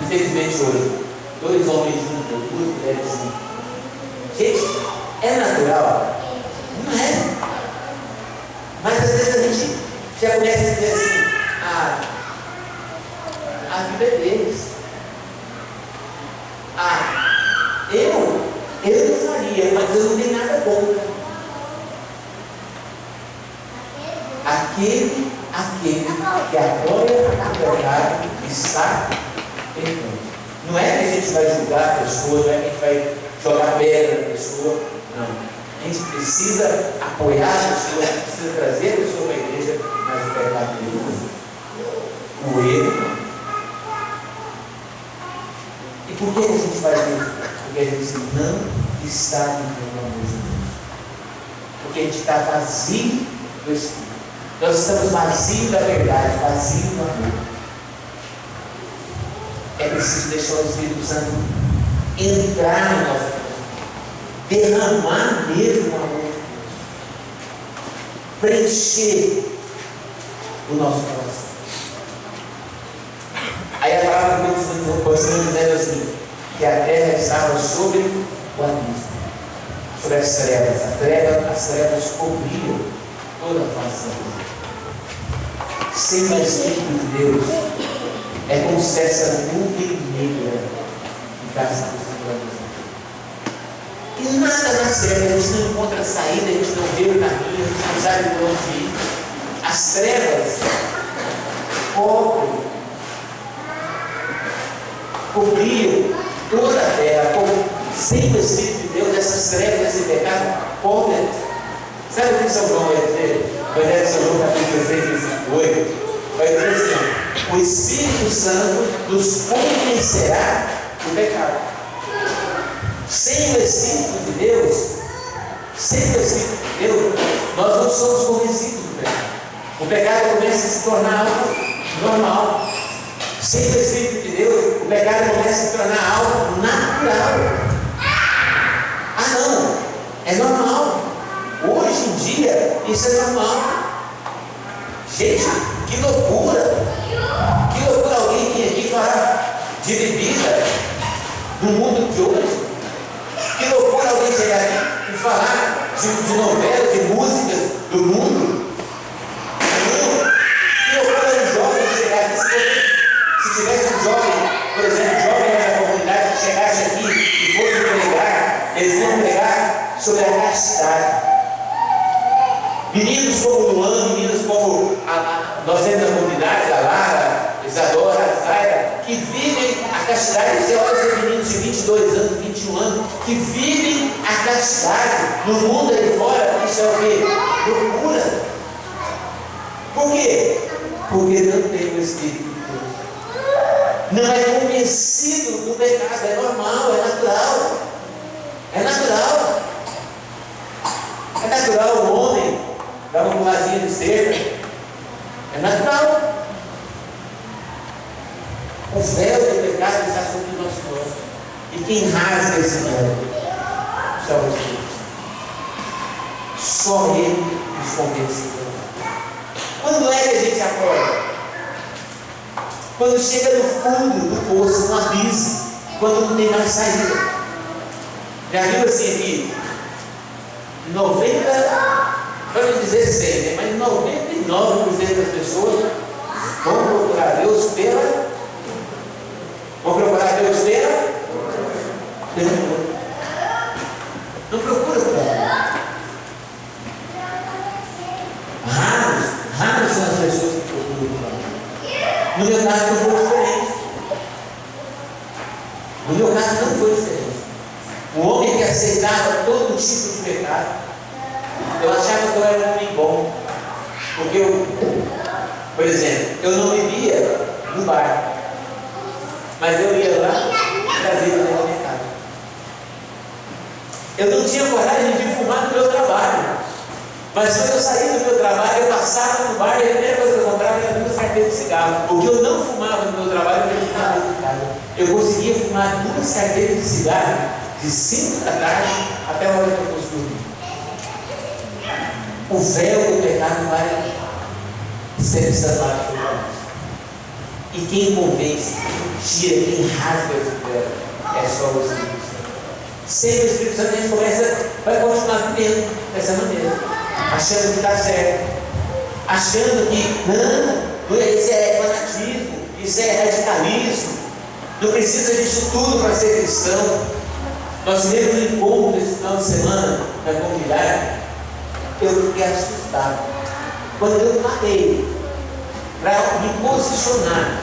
infelizmente hoje, 2 homens juntos, 2 mulheres juntas. Gente, é natural? Não é. Mas às vezes a gente já começa a dizer assim: a vida é deles. Eu não faria, mas eu não tenho nada contra. Aquele que apoia o pecado está pecando. Não é que a gente vai julgar a pessoa, não é que a gente vai jogar pedra na pessoa, não. A gente precisa apoiar a pessoa, a gente precisa trazer a pessoa para a igreja, mas o pecado dele, o erro não. E por que a gente faz isso? Porque a gente não está vivendo o amor de Deus. Porque a gente está vazio do Espírito. Nós estamos vazios da verdade, vazios do amor. É preciso deixar o Espírito Santo entrar no nosso coração, derramar mesmo o amor de Deus, preencher o nosso coração. Aí a palavra de Deus continua dizendo assim: que a terra estava sobre o abismo, sobre as trevas. As trevas cobriam toda a face da terra. Sem o Espírito de Deus, é como se essa nuvem negra ficasse por cima da visão. E nada dá certo, a gente não encontra a saída, a gente não vê o caminho, a gente não sabe por onde ir. As trevas cobriam toda a terra. Sem o Espírito de Deus, essas trevas, esse pecado, cobrem. Sabe o que São João vai dizer? Evangelho de São João, capítulo 16, versículo 8, vai dizer assim: o Espírito Santo nos convencerá do pecado. Sem o Espírito de Deus, nós não somos convencidos do pecado. O pecado começa a se tornar algo normal. Sem o Espírito de Deus, o pecado começa a se tornar algo natural. Ah, não, é normal. Hoje em dia, isso é normal. Gente, que loucura! Que loucura alguém vir aqui falar de bebida no mundo de hoje. Que loucura alguém chegar aqui e falar de novela, de músicas do mundo. Que loucura um jovem chegar aqui. Se tivesse um jovem, por exemplo, jovem da comunidade que chegasse aqui e fosse pregar, eles iam pregar sobre a castidade. Meninos como Luan, meninos como nós temos na comunidade, a Lara, a Isadora, a Zaira, que vivem a castidade. Você olha esses meninos de 22 anos, 21 anos, que vivem a castidade no mundo aí fora. Isso é o quê? Loucura. Por quê? Porque não tem o Espírito de Deus. Não é convencido do pecado, é normal, é natural. É natural. É natural o homem dar uma puladinha de cerca. É natural. O véu do pecado está sobre o nosso corpo. E quem rasga esse véu? Só os Deus. Só Ele nos convence. Quando é que a gente acorda? Quando chega no fundo do poço, no abismo, quando não tem mais saída. Já viu assim aqui? 90, vamos dizer 100, né? Mas 99% das pessoas vão procurar Deus pela. Vão procurar Deus pela. Não procura por Deus. Raras são as pessoas que procuram por Deus. No meu caso não foi diferente. No meu caso não foi diferente. O homem que aceitava todo tipo de pecado, eu achava que eu era um homem bom. Porque eu, por exemplo, eu não vivia no bar, mas eu ia lá e trazia para minha casa. Eu não tinha coragem de fumar no meu trabalho, mas quando eu saía do meu trabalho, eu passava no bar e a primeira coisa que eu comprava era 2 carteiras de cigarro. Porque eu não fumava no meu trabalho, eu fumava em casa. Eu conseguia fumar 2 carteiras de cigarro de 5 da tarde até a hora que eu fosse dormir. O véu do pecado vai ser desamarrado por nós. E quem convence, tira, quem rasga esse véu, é só o Espírito Santo. Sem o Espírito Santo a gente vai continuar vivendo dessa maneira, achando que está certo, achando que não, isso é fanatismo, isso é radicalismo, não precisa disso tudo para ser cristão. Nós tivemos um encontro esse final de semana na comunidade. Eu fiquei assustado quando eu parei para me posicionar,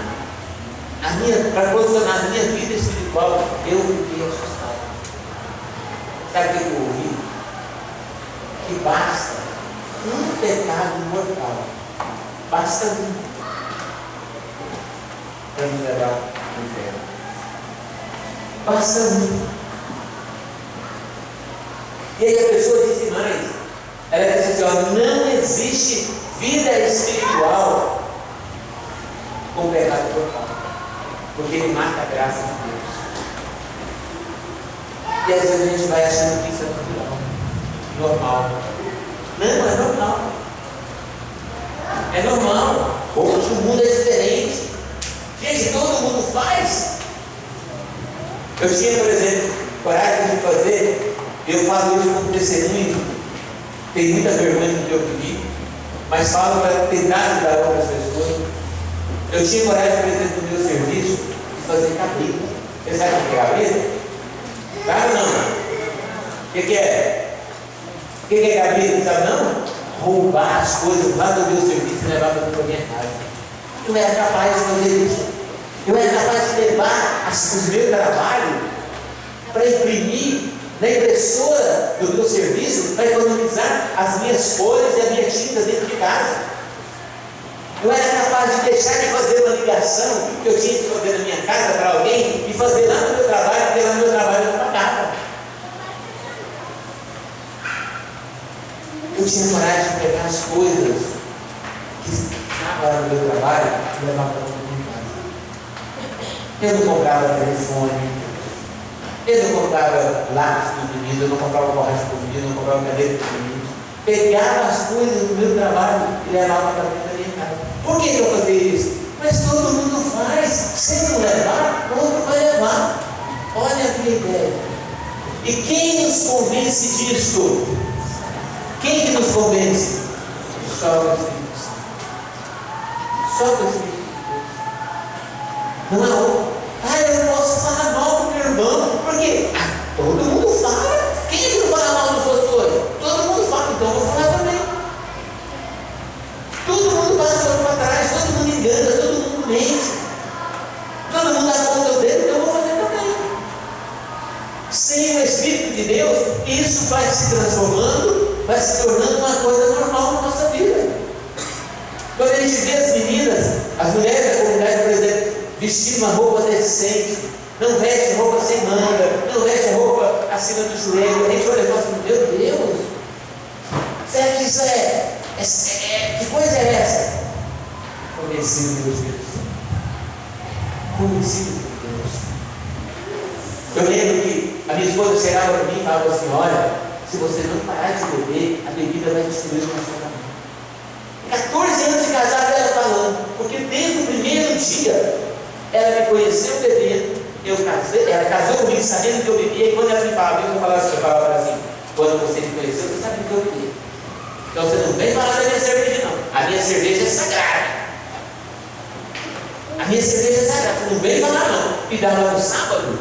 para posicionar a minha vida espiritual. Eu fiquei assustado. Sabe o que eu ouvi? Que basta um pecado mortal, basta um, para nos levar ao inferno. Basta um. E aí a pessoa disse mais, ela disse assim, ó, não existe vida espiritual com pecado total, porque ele mata a graça de Deus. E às vezes a gente vai achando que isso é natural, normal. Não, é normal. É normal. Hoje o mundo é diferente. Gente, todo mundo faz. Eu tinha, por exemplo, coragem de fazer. Eu falo isso como testemunho, tenho muita vergonha do que eu vivi, mas falo para tentar ajudar outras pessoas. Eu tinha coragem, por exemplo, no meu serviço, de fazer cabrito. Você sabe o que é cabrito? Sabe ou não? O que é? O que é cabrito? Sabe não? Roubar as coisas lá do meu serviço e levar para a minha casa. Eu era capaz de fazer isso. Eu era capaz de levar os meus trabalhos para imprimir na impressora do meu serviço para economizar as minhas folhas e a minha tinta dentro de casa. Eu era capaz de deixar de fazer uma ligação que eu tinha que fazer na minha casa para alguém e fazer lá no meu trabalho, porque lá no meu trabalho eu não pagava. Eu tinha coragem de pegar as coisas que estavam no meu trabalho e levar para minha casa. Eu não comprava telefone, eu não comprava lápis para o menino, eu não comprava borracha para o menino, eu não comprava caneta para o menino. Pegava as coisas do meu trabalho e levava para dentro da minha casa. Por que eu fazia isso? Mas todo mundo faz. Se não levar, outro vai levar. Olha que ideia. E quem nos convence disso? Quem que nos convence? Só o Espírito Santo. Só o Espírito Santo. Não é outro. Eu não posso falar mal do meu irmão. Por quê? Todo mundo fala. Quem que não fala mal dos outros hoje? Todo mundo fala, então eu vou falar também. Todo mundo passa o para trás, todo mundo engana, todo mundo mente. Todo mundo aponta o dedo, então eu vou fazer também. Sem o Espírito de Deus, isso vai se transformando, vai se tornando uma coisa normal na nossa vida. Quando a gente vê as meninas, as mulheres da comunidade, por exemplo, vestindo uma roupa decente, não veste roupa sem manga, não veste roupa acima do joelho, a gente olha e fala assim, meu Deus, será que isso que coisa é essa? Conhecido pelo Espírito Santo. Conhecido por Deus. Eu lembro que a minha esposa chegava para mim e falava assim, olha, se você não parar de beber, a bebida vai destruir o relacionamento. 14 anos de casada ela falando, porque desde o primeiro dia ela me conheceu bebendo, eu casei, ela casou comigo sabendo que eu bebia, e quando ela me falava, eu falava assim, quando você me conheceu, você sabe que eu bebia. Então você não vem falar da minha cerveja não, a minha cerveja é sagrada. A minha cerveja é sagrada, você não vem falar não. E dava no sábado,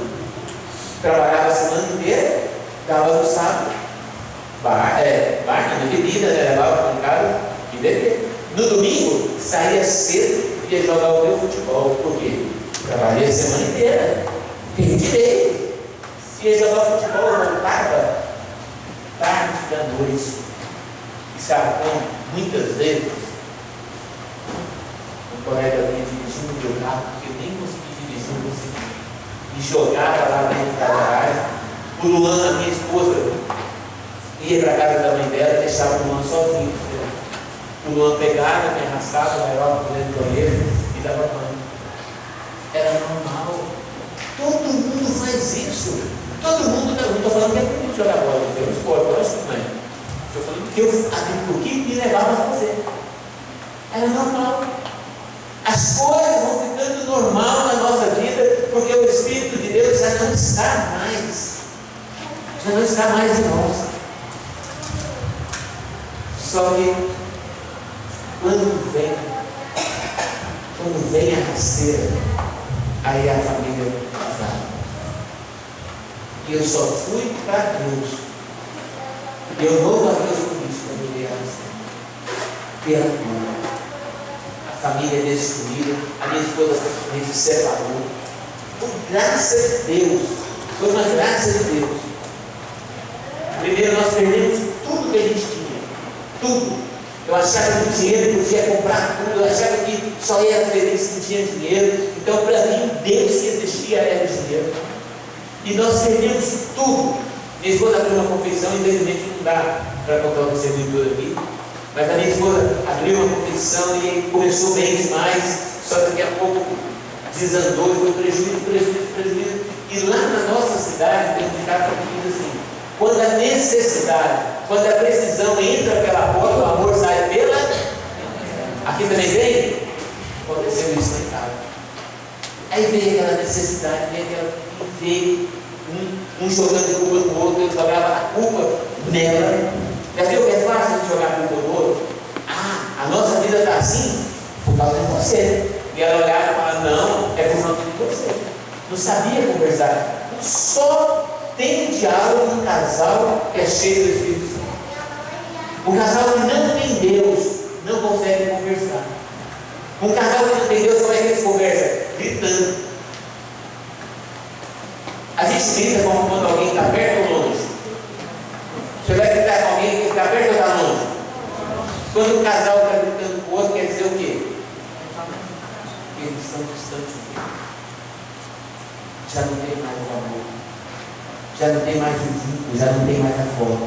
trabalhava a semana inteira, dava no sábado, na bebida, né? Levava para casa e bebia. No domingo, saía cedo e ia jogar o meu futebol. Por quê? Trabalhei a semana inteira, tenho direito. Ia jogar futebol, eu voltava tarde da noite. E sabe como? Muitas vezes, um colega vinha dirigindo o meu carro, porque eu nem consegui dirigir, não consegui. Me jogava lá dentro da garagem. O Luana, minha esposa, ia para a casa da mãe dela e deixava o Luan sozinho. O Luan pegava, me arrastava, levava para dentro do banheiro e dava banho. Era normal. Todo mundo faz isso. Todo mundo, não estou falando que é bonito jogar bola, é um esporte, eu acho que não é. Estou falando que o que me levava a fazer. Era normal. As coisas vão ficando normal na nossa vida, porque o Espírito de Deus já não está mais. Já não está mais em nós. Só que quando vem a rasteira, aí a família casada. E eu só fui para Deus. E eu louvo a Deus por isso, quando veio a rasteira. Pela cura. A família é destruída, a minha esposa se separou. Por graça de Deus. Foi uma graça de Deus. Primeiro nós perdemos tudo que a gente tinha. Tudo. Eu achava que o dinheiro podia comprar tudo, eu achava que só ia feliz se não tinha dinheiro. Então, para mim, Deus que existia era o dinheiro. E nós perdemos tudo. Minha esposa abriu uma confeição, infelizmente não dá para contar o testemunho aqui. Mas a minha esposa abriu uma confeição e começou bem demais, só que daqui a pouco desandou e foi prejuízo. E lá na nossa cidade tem um ditado que diz assim: quando a necessidade, quando a precisão entra pela porta, o amor sai pela. Aqui também vem? Aconteceu isso lá em casa. Aí veio aquela necessidade, veio um jogando culpa no outro, ele jogava a culpa nela. Já viu que é fácil de jogar a culpa no outro? A nossa vida está assim por causa de você. E ela olhava e falava: não, é por conta de você. Não sabia conversar. Só tem diálogo no casal que é cheio do Espírito Santo. O casal que não tem Deus não consegue conversar. Um casal que não tem Deus, como é que eles conversam? Gritando. A gente grita como quando alguém está perto ou longe. Você vai gritar com alguém que está perto ou está longe? Quando o casal está gritando com o outro, quer dizer o quê? Eles estão distantes. Já não tem mais o amor. Já não tem mais o vínculo, já não tem mais a forma.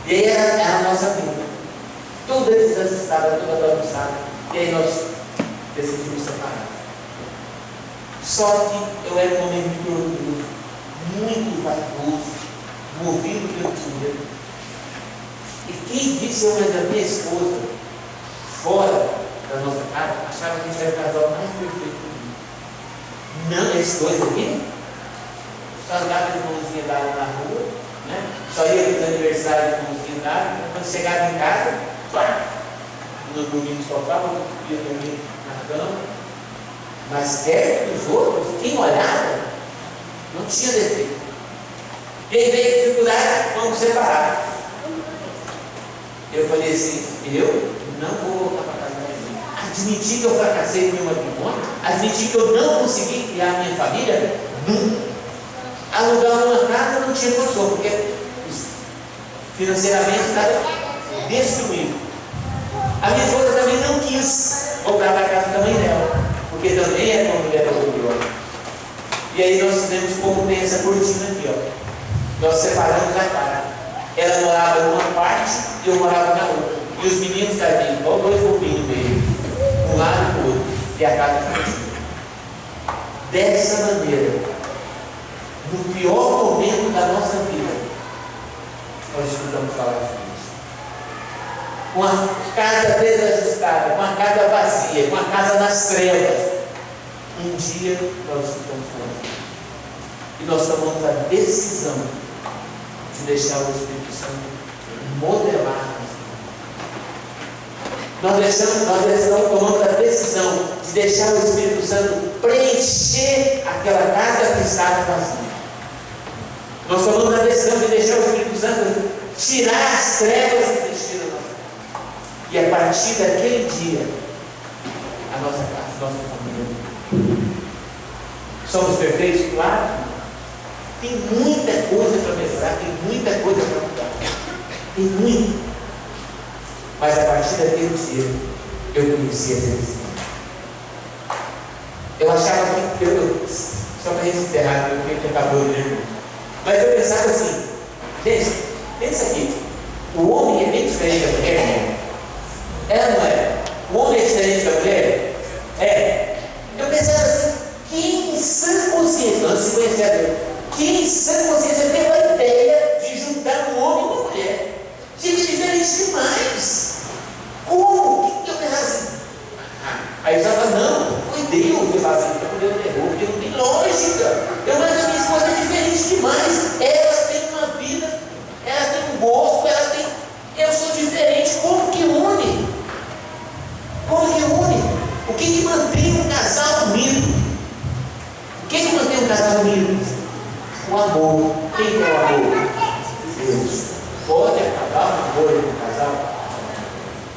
E aí era a nossa vida, toda desajustada, toda bagunçada. E aí nós decidimos separar. Só que eu era um homem muito orgulhoso, muito vaidoso, movido pelo dinheiro. E quem visse eu e a minha esposa fora da nossa casa, achava que a gente era o casal mais perfeito do mundo. Não, esses dois aqui, só andava de mãozinha dada na rua, né? Só ia para os aniversários de mãozinha dada. Quando chegava em casa, pá, não dormia no sofá, não podia dormir na cama. Mas perto dos outros, quem olhava, não tinha defeito. E aí veio a dificuldade, vamos separar. Eu falei assim, eu não vou voltar para casa da minha mãe. Admitir que eu fracassei no meu matrimônio, admitir que eu não consegui criar a minha família, nunca. Alugar uma casa não tinha condição, porque financeiramente estava destruído. A minha esposa também não quis voltar para a casa da mãe dela, porque também era uma mulher orgulhosa. E aí nós fizemos como tem essa cortina aqui, ó. Nós separamos a casa. Ela morava numa parte e eu morava na outra. E os meninos estavam igual dois bobinhos no meio, um lado e do outro. E a casa continua. Dessa maneira, no pior momento da nossa vida, nós escutamos falar de Deus. Com a casa desajustada, com a casa vazia, com a casa nas trevas, um dia nós escutamos falar de Deus. E nós tomamos a decisão de deixar o Espírito Santo modelar. Nós tomamos a decisão de deixar o Espírito Santo preencher aquela casa que estava vazia. Nós tomamos a decisão de deixar o Espírito Santo tirar as trevas que existiram na nossa casa. E a partir daquele dia, a nossa casa, a nossa família. Somos perfeitos? Claro. Tem muita coisa para melhorar, tem muita coisa para mudar. Tem muito. Mas a partir daquele dia, eu conhecia a felicidade. Eu achava que só para a gente encerrar, porque a gente acabou de ler. Mas eu pensava assim, gente, pensa aqui, o homem é bem diferente da mulher, né? É, não é? O homem é diferente da mulher? É. Eu pensava assim, quem em sã consciência, antes de conhecer a Deus, quem em sã consciência teve a ideia de juntar um homem e uma mulher? Gente, é diferente demais. Como? Que eu pensava assim? Aí eu falava, não, foi Deus. Eu falava assim, Deus errou, Deus não tem lógica. Mas a minha esposa é diferente demais. Ela tem uma vida, ela tem um gosto, ela tem. Eu sou diferente. Como que une? Como que une? O que mantém um casal unido? O que mantém um casal unido? O amor. Quem é o amor? Deus. Pode acabar o amor entre um casal?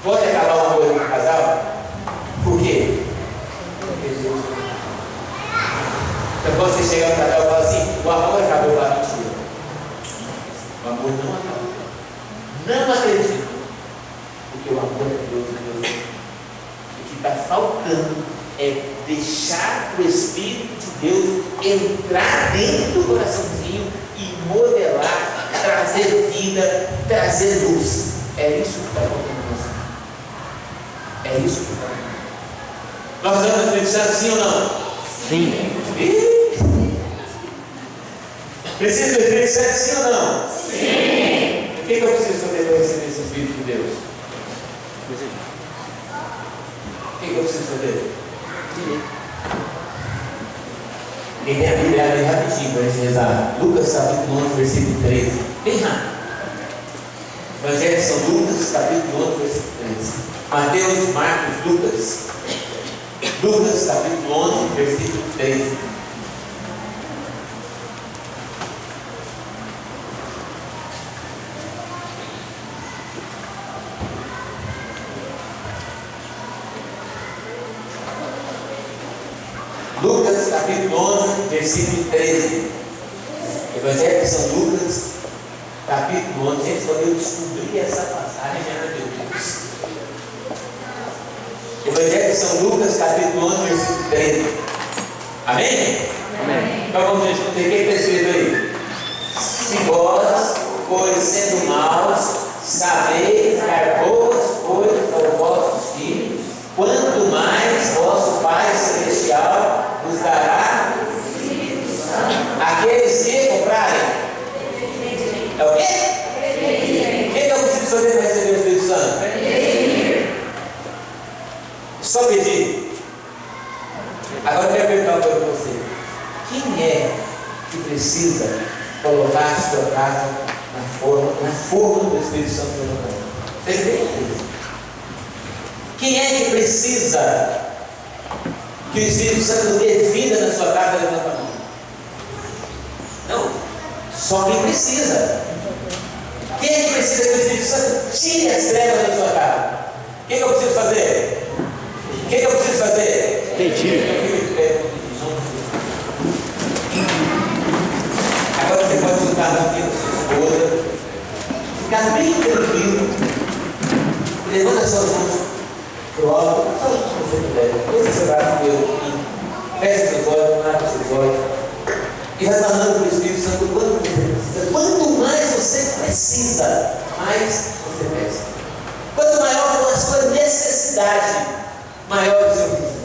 Pode acabar o amor entre um casal? Por quê? Porque Deus. Então quando você chega no casal e fala assim, o amor acabou, eu falo, mentira. O amor não acabou. Não acredito. Porque o amor é Deus e Deus. O que está faltando é deixar o Espírito de Deus entrar dentro do coraçãozinho e modelar, trazer vida, trazer luz. É isso que está faltando. É isso que está faltando. Nós vamos no Espírito Santo, sim ou não? Sim. Precisa do Espírito Santo, sim ou não? Sim. O que eu preciso fazer para receber esse Espírito de Deus? O que eu preciso fazer? Quem tem a Bíblia, abre rapidinho para a gente rezar. Lucas capítulo 11, versículo 13. Bem rápido. Evangelho de São Lucas, capítulo 11, versículo 13. Mateus, Marcos, Lucas. Lucas, capítulo 11, versículo 13. Lucas, capítulo 11, versículo 13. Evangelho de São Lucas, capítulo 11. Gente, quando eu descobri essa passagem, era meu Deus. Evangelho de São Lucas, capítulo 11, versículo 13. Amém? Amém. Então vamos ver o que está escrito aí. Se vós, pois sendo maus, sabeis dar boas coisas aos vossos filhos, quanto mais vosso Pai Celestial vos dará aqueles que comprarem. É o quê? O que eu preciso fazer para receber o Espírito Santo? Só pedir. Agora eu quero perguntar uma coisa para você. Quem é que precisa colocar a sua casa na forma do Espírito Santo levantando? Vocês entendem isso? Quem é que precisa que o Espírito Santo dê vida na sua casa levantando? Não, só quem precisa. Quem é que precisa que o Espírito Santo tire as trevas da sua casa? O que eu preciso fazer? O que eu preciso fazer? Entendi. Agora você pode juntar aqui com sua esposa, ficar bem tranquilo, levanta suas mãos para o alto, só o que você puder. Deixa seu braço meu, fecha seus olhos, abre seus olhos, e vai falando para o Espírito Santo quanto você precisa. Quanto mais você precisa, mais você precisa. Quanto maior for a sua necessidade, maior o seu pedido.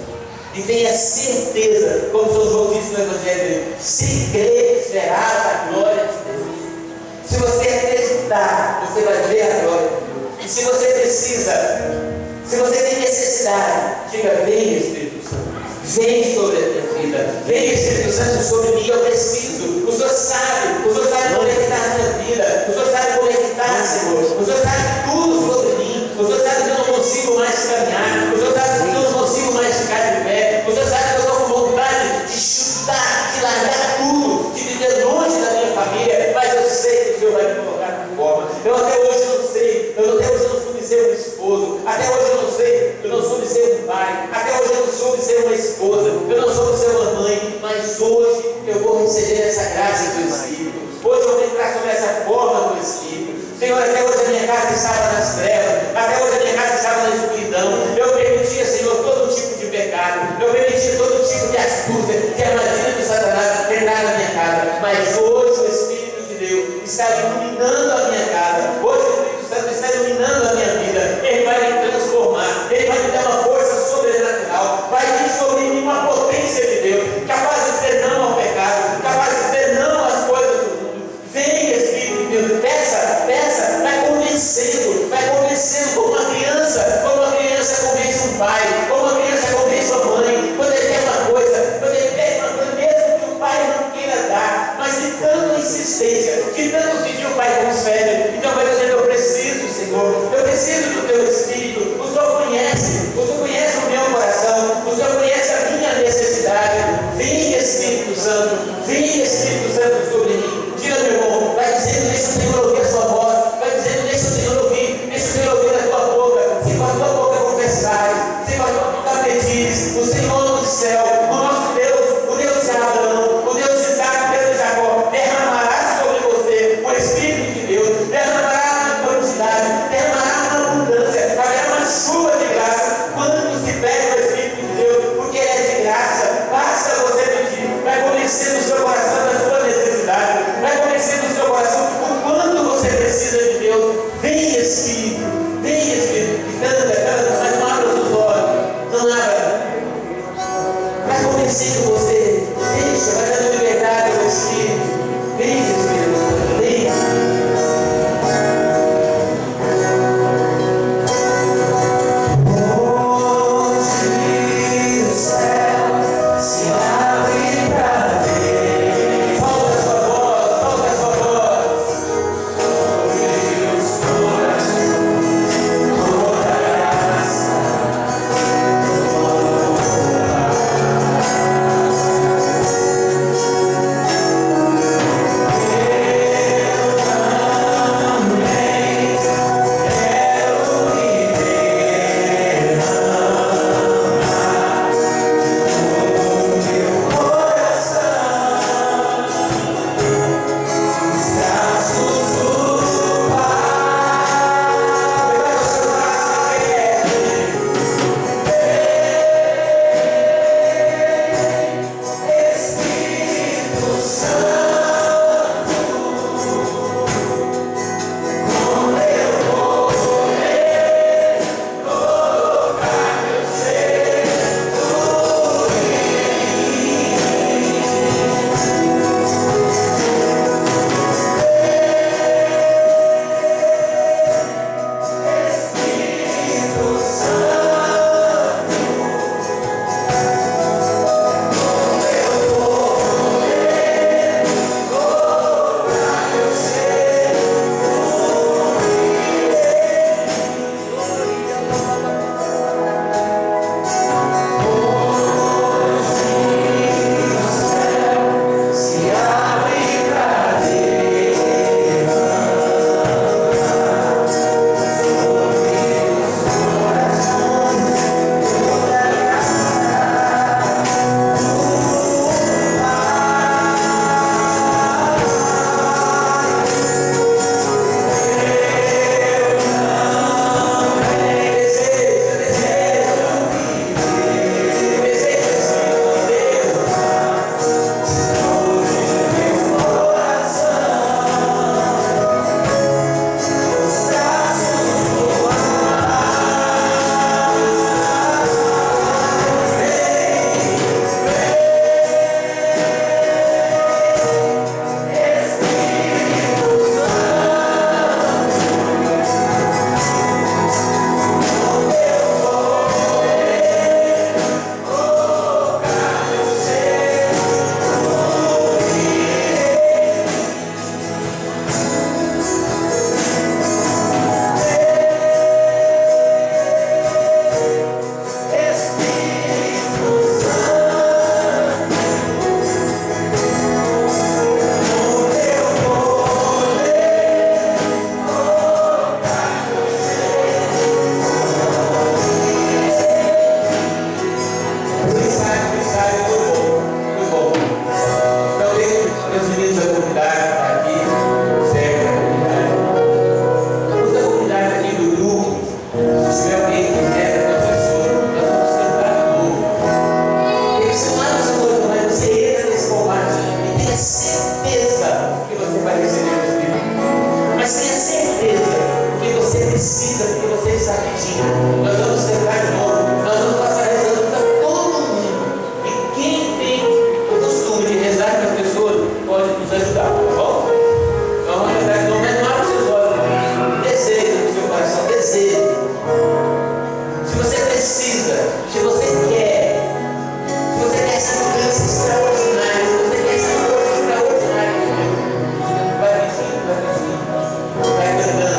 E tenha certeza, como São João disse no Evangelho, se crer, verás a glória de Deus. Se você acreditar, você vai ver a glória de Deus. E se você precisa, se você tem necessidade, diga: vem Espírito Santo, vem sobre a minha vida, vem Espírito Santo sobre mim, eu preciso. O Senhor sabe como é que está a minha vida, o Senhor sabe como é que está, Senhor, o Senhor sabe tudo sobre mim, o Senhor sabe que eu não consigo mais caminhar, o Senhor sabe que eu não consigo mais ficar de pé, o Senhor sabe que eu estou com vontade de chutar, de largar tudo, de viver longe da minha família, mas eu sei que o Senhor vai me colocar de forma. Eu até hoje não sei, até hoje eu não soube ser um esposo, até hoje eu não sei, eu não soube ser um pai, até hoje eu não soube ser uma esposa, eu não soube ser uma mãe, mas hoje eu vou receber essa graça do Espírito. Hoje eu vou entrar sobre essa forma do Espírito. Senhor, até hoje a minha casa estava nas trevas, até hoje a minha casa estava na escuridão. Eu permitia, Senhor, todo tipo de pecado, eu permitia todo tipo de astúcia, de armadilha do Satanás entrar na minha casa, mas hoje o Espírito de Deus está iluminando a minha casa, hoje o Espírito Santo está iluminando a minha vida, Ele vai me transformar, Ele vai me dar uma força sobrenatural, vai vir sobre mim uma potência de Deus, capaz de dizer não ao pecado, capaz de dizer não às coisas do mundo. Vem Espírito de Deus, peça, vai convencendo como uma criança convence um pai, como uma criança convence uma mãe, quando ele quer uma coisa, quando ele pede uma coisa, mesmo que o pai não queira dar, mas de tanta insistência, de tanto pedir, o pai concede. Nós vamos cantar de novo. Nós vamos passar rezando para todo mundo. E quem tem o costume de rezar para as pessoas pode nos ajudar, tá bom? Então vamos cantar de novo, mas não abra os seus olhos. Desejo no seu coração, desejo. Se você precisa, se você quer, se você quer essa mudança extraordinária, se você quer essa força extraordinária, vai pedindo, vai cantando.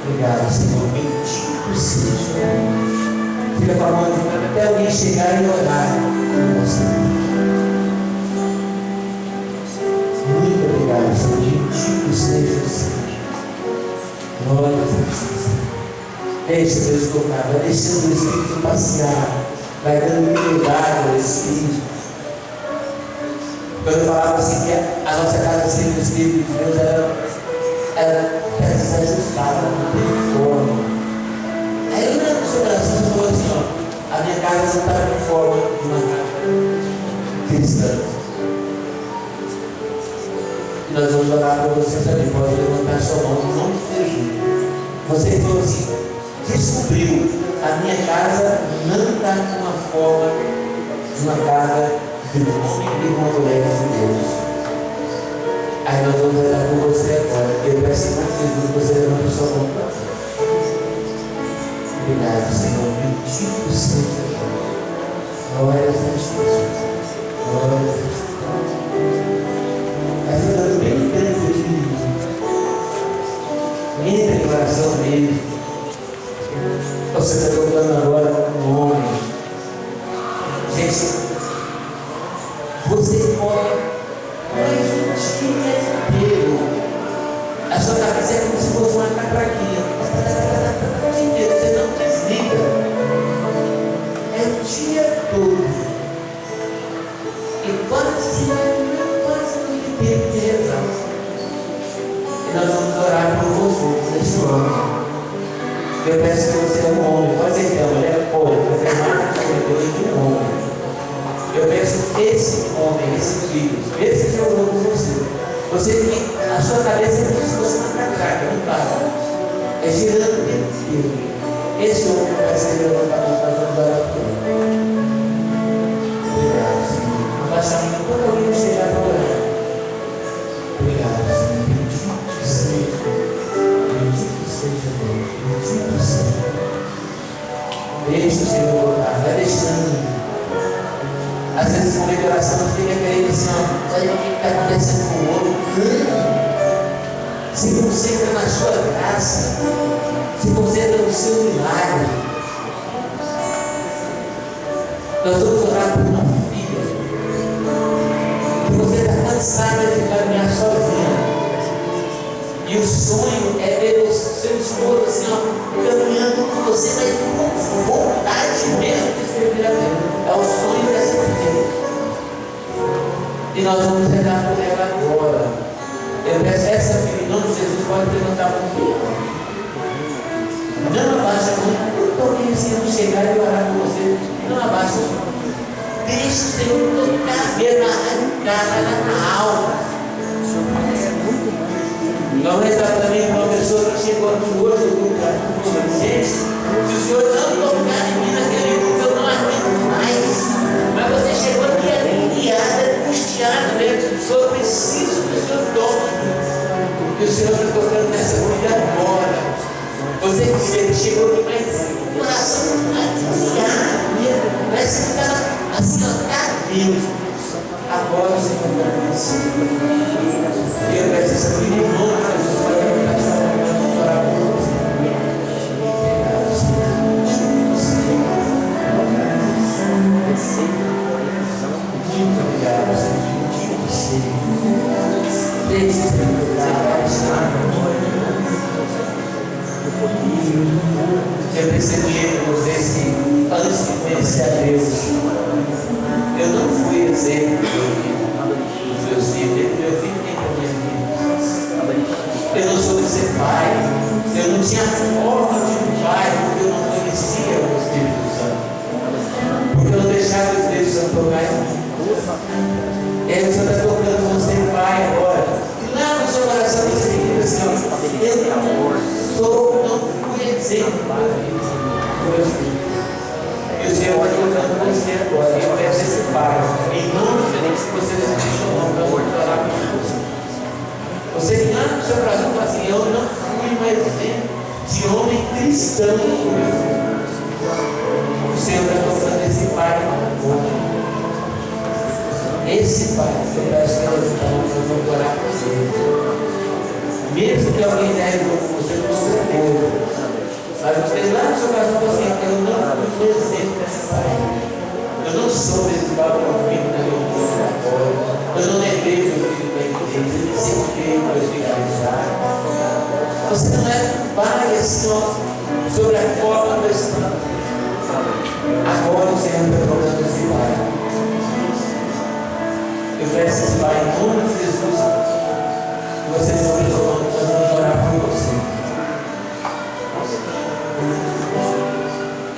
Obrigado, Senhor. Bendito seja. Fica com a mão até alguém chegar e orar por você. Muito obrigado, Senhor. Bendito seja o Senhor. Glória a Deus. Deixa Deus tocar, vai deixando o Espírito passear, vai dando liberdade ao Espírito. Quando eu falava assim que a nossa casa sem o Espírito de Deus era desajustada, não tem forma. Aí eu lembro do seu coração e falou assim, ó, a minha casa não está com forma de uma casa cristã. E nós vamos orar para você também, pode levantar sua mão em nome de Jesus. Você falou assim, descobriu, a minha casa não está com uma forma de uma casa de um homem e uma mulher de Deus. Aí nós vamos orar por você agora. Eu peço em nome de Jesus, você levanta sua mão para cá. Obrigado, Senhor. Bendito seja Deus. Glória a Deus. Glória a Deus. Vai ficando bem tranquilo. Entra em coração dele. Você está tocando agora um homem. Gente, você pode mais um dia inteiro. A sua cabeça é como se fosse uma catraquinha. Você não desliga. É o dia todo. E quase não tem tempo de rezar. E nós vamos orar por você nesse ano. Eu peço que você é um homem, pode ser que é uma mulher, pode, mas é mais de um homem. Eu peço que esse homem, esse filho, esse que orou por você, você tem a sua cabeça como se fosse uma catraca, não para. É girando o tempo inteiro. Esse homem vai ser levantado para nos orar por ele. Obrigado, Senhor. Abaixamento quando alguém chegar para orar. Obrigado, Senhor. Bendito seja. Bendito seja Deus. Bendito seja. Deixa o Senhor tocar. Vai deixando. Às vezes, no meio de oração, fica querendo assim, ó, olha o que está acontecendo com o outro. Se concentra na sua graça. Se concentra no seu milagre. Nós vamos orar por uma filha que você está cansada de caminhar sozinha. E o sonho é ver o seu esposo assim, ó, caminhando com você, mas com vontade mesmo de servir a Deus. É o sonho dessa filha. E nós vamos rezar por ela agora. Eu peço essa filha, em nome de Jesus, pode levantar a mão. Não abaixa a mão. Eu estou aqui ensinando chegar e orar por você. Não abaixa a mão. Deixa o Senhor tocar mesmo, arrancar na alma. Não rezar também com uma pessoa que chegou aqui hoje, gente, se o Senhor não tocar em mim naquele grupo, eu não aguento mais. Mas você chegou aqui aliviada, angustiada mesmo. Eu preciso que o Senhor toque. E o Senhor está tocando nessa vida agora. Você que chegou aqui, mas o coração aliviado mesmo. Parece que está assim, ó, tá Deus. Agora o Senhor está assim. Eu peço essa vida em nome de Jesus para levantar essa mão e orar por você. Muito obrigado, Senhor. Bendito seja. Deixe o Senhor estar eu percebi com vocês que antes de conhecer a Deus, eu não fui exemplo dos meus filhos, meu filho tem para minha vida. Eu não soube ser pai, eu não tinha forma de um pai, porque eu não conhecia o Espírito Santo, porque eu não deixava o Espírito Santo tocar em mim. E aí o Senhor está tocando você, pai, agora. E lá no seu coração você diz assim, eu não fui exemplo para meus filhos. E o Senhor vai colocando você agora. Eu peço esse pai, em nome de Deus, que você não deixe o nome para orar por você. Você que lá no seu coração fala assim, eu não fui mais exemplo de homem cristão com meu filho. O Senhor está colocando esse pai agora. Esse pai, eu peço que nós vamos orar por você. Mesmo que alguém erre com você, não se preocupe. Mas você lá no seu coração fala assim: eu não sou exemplo dessa pai. Eu não sou esse pai para o filho da minha igreja agora. Eu não levei meu filho para a igreja. Eu me sentei para espiritualizar. Você não é pai só sobre a forma da história. Agora o Senhor está falando desse pai. Eu peço esse pai em nome de Jesus. Que você sobre o nome, nós vamos orar por você.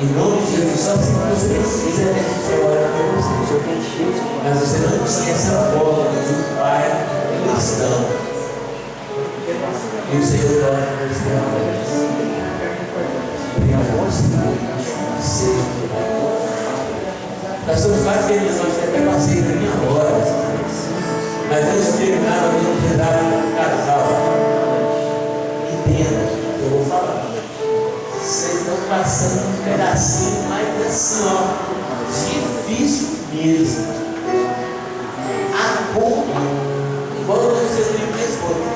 Em nome de Jesus, só se você precisa, a gente ora por você. Mas você não tinha essa forma de um pai cristão. E o Senhor ora por você. Nós estamos quase terminando, até passei da minha hora. Mas antes de terminar, nós vamos tentar um casal. Entenda, eu vou falar. Vocês estão passando um pedacinho, mas assim, ó, difícil mesmo. A ponto, igual eu disse no livro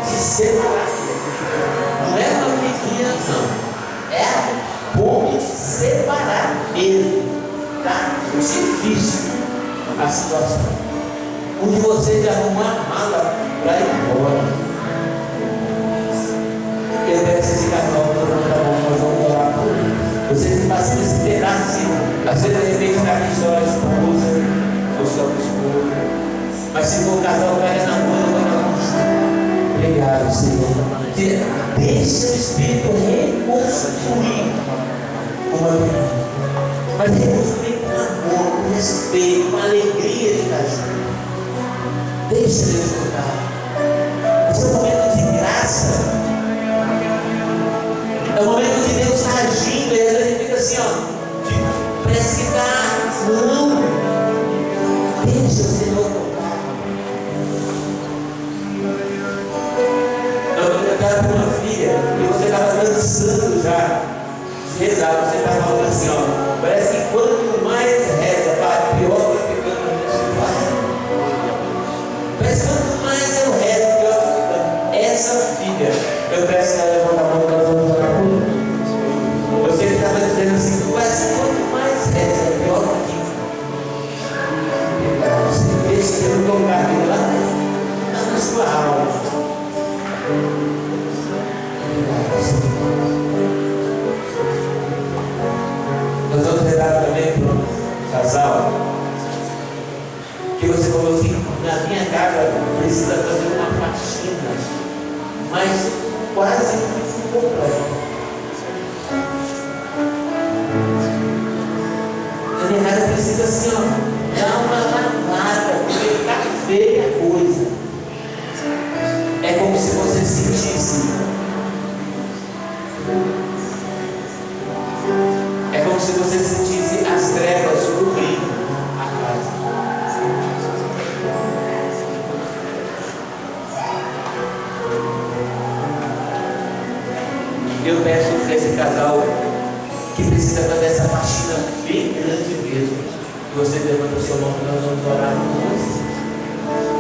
de separar. Não é uma amiguinha, não. É a ponto de separar mesmo. Tá difícil a situação. Um de vocês arrumar a mala para ir embora. Eu peço esse casal para levantar a mão, nós vamos orar por ele. Vocês que passam esse pedaço assim, às vezes de repente está aqui só a esposa, ou só o esposo. Mas se for o casal, pega na mão, vai na mão. Obrigado, Senhor. Deixa o Espírito reconstruir uma vida. Mas reconstruir com amor, com respeito, com alegria de casar. Deixa Deus tocar. Esse é um momento de graça. É o momento de Deus estar agindo. E às vezes ele fica assim, ó. Parece que está. Não. Deixa o Senhor tocar. Eu estava com uma filha e você estava dançando já. De rezar. Você estava falando assim, ó. Parece que quanto mais reza, pior vai ficando a minha situação. Mas quanto mais eu rezo, pior vai ficando. Essa filha, eu peço que ela levante a mão e nós vamos orar por ela. Você que estava dizendo assim, mas quanto mais reza, pior fica. Deixa eu tocar aquilo lá na sua alma. Nós vamos rezar também para o casal que você falou assim: na minha casa precisa fazer uma faxina, mas quase completa. Na minha casa precisa assim, ó, dar uma lavada, porque está feia a coisa. É como se você sentisse. É como se você sentisse as trevas cobrindo a casa. Eu peço para esse casal que precisa fazer essa faxina bem grande mesmo, que você levanta o seu nome e nós vamos orar por você.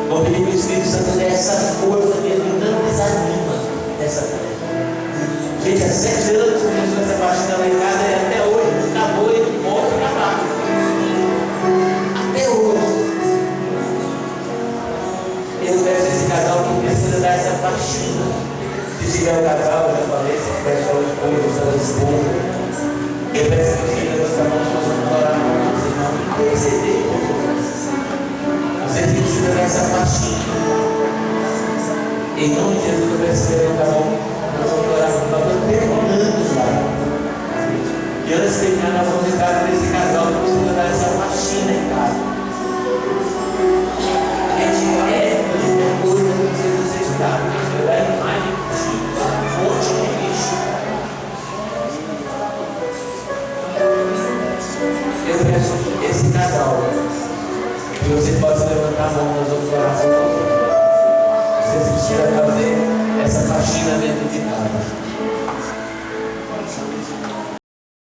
Vamos pedir que o Espírito Santo dê essa força mesmo e não desanima essa tarefa. Gente, há 7 anos começou essa faxina lá em casa e até hoje acabou e volta a acabar. Até hoje. Eu peço esse casal que precisa dar essa faxina. Se tiver um casal, eu já falei, se tiver só o esposo, só a esposa, eu peço que você levante a mão e nós vamos orar por você, não interceder por você. Você precisa dessa faxina. Em nome de Jesus, eu peço que você levante a mão. Nós vamos orar por nós, estamos terminando lá. E antes de terminar, nós vamos entrar por esse casal que precisa dar essa faxina em casa. A gente é muita coisa que precisa ser estudada. Você vai dar a imagem de um monte de lixo. Eu peço esse casal que você possa levantar a mão, nós vamos orar por você. Você precisa fazer essa faxina dentro de casa.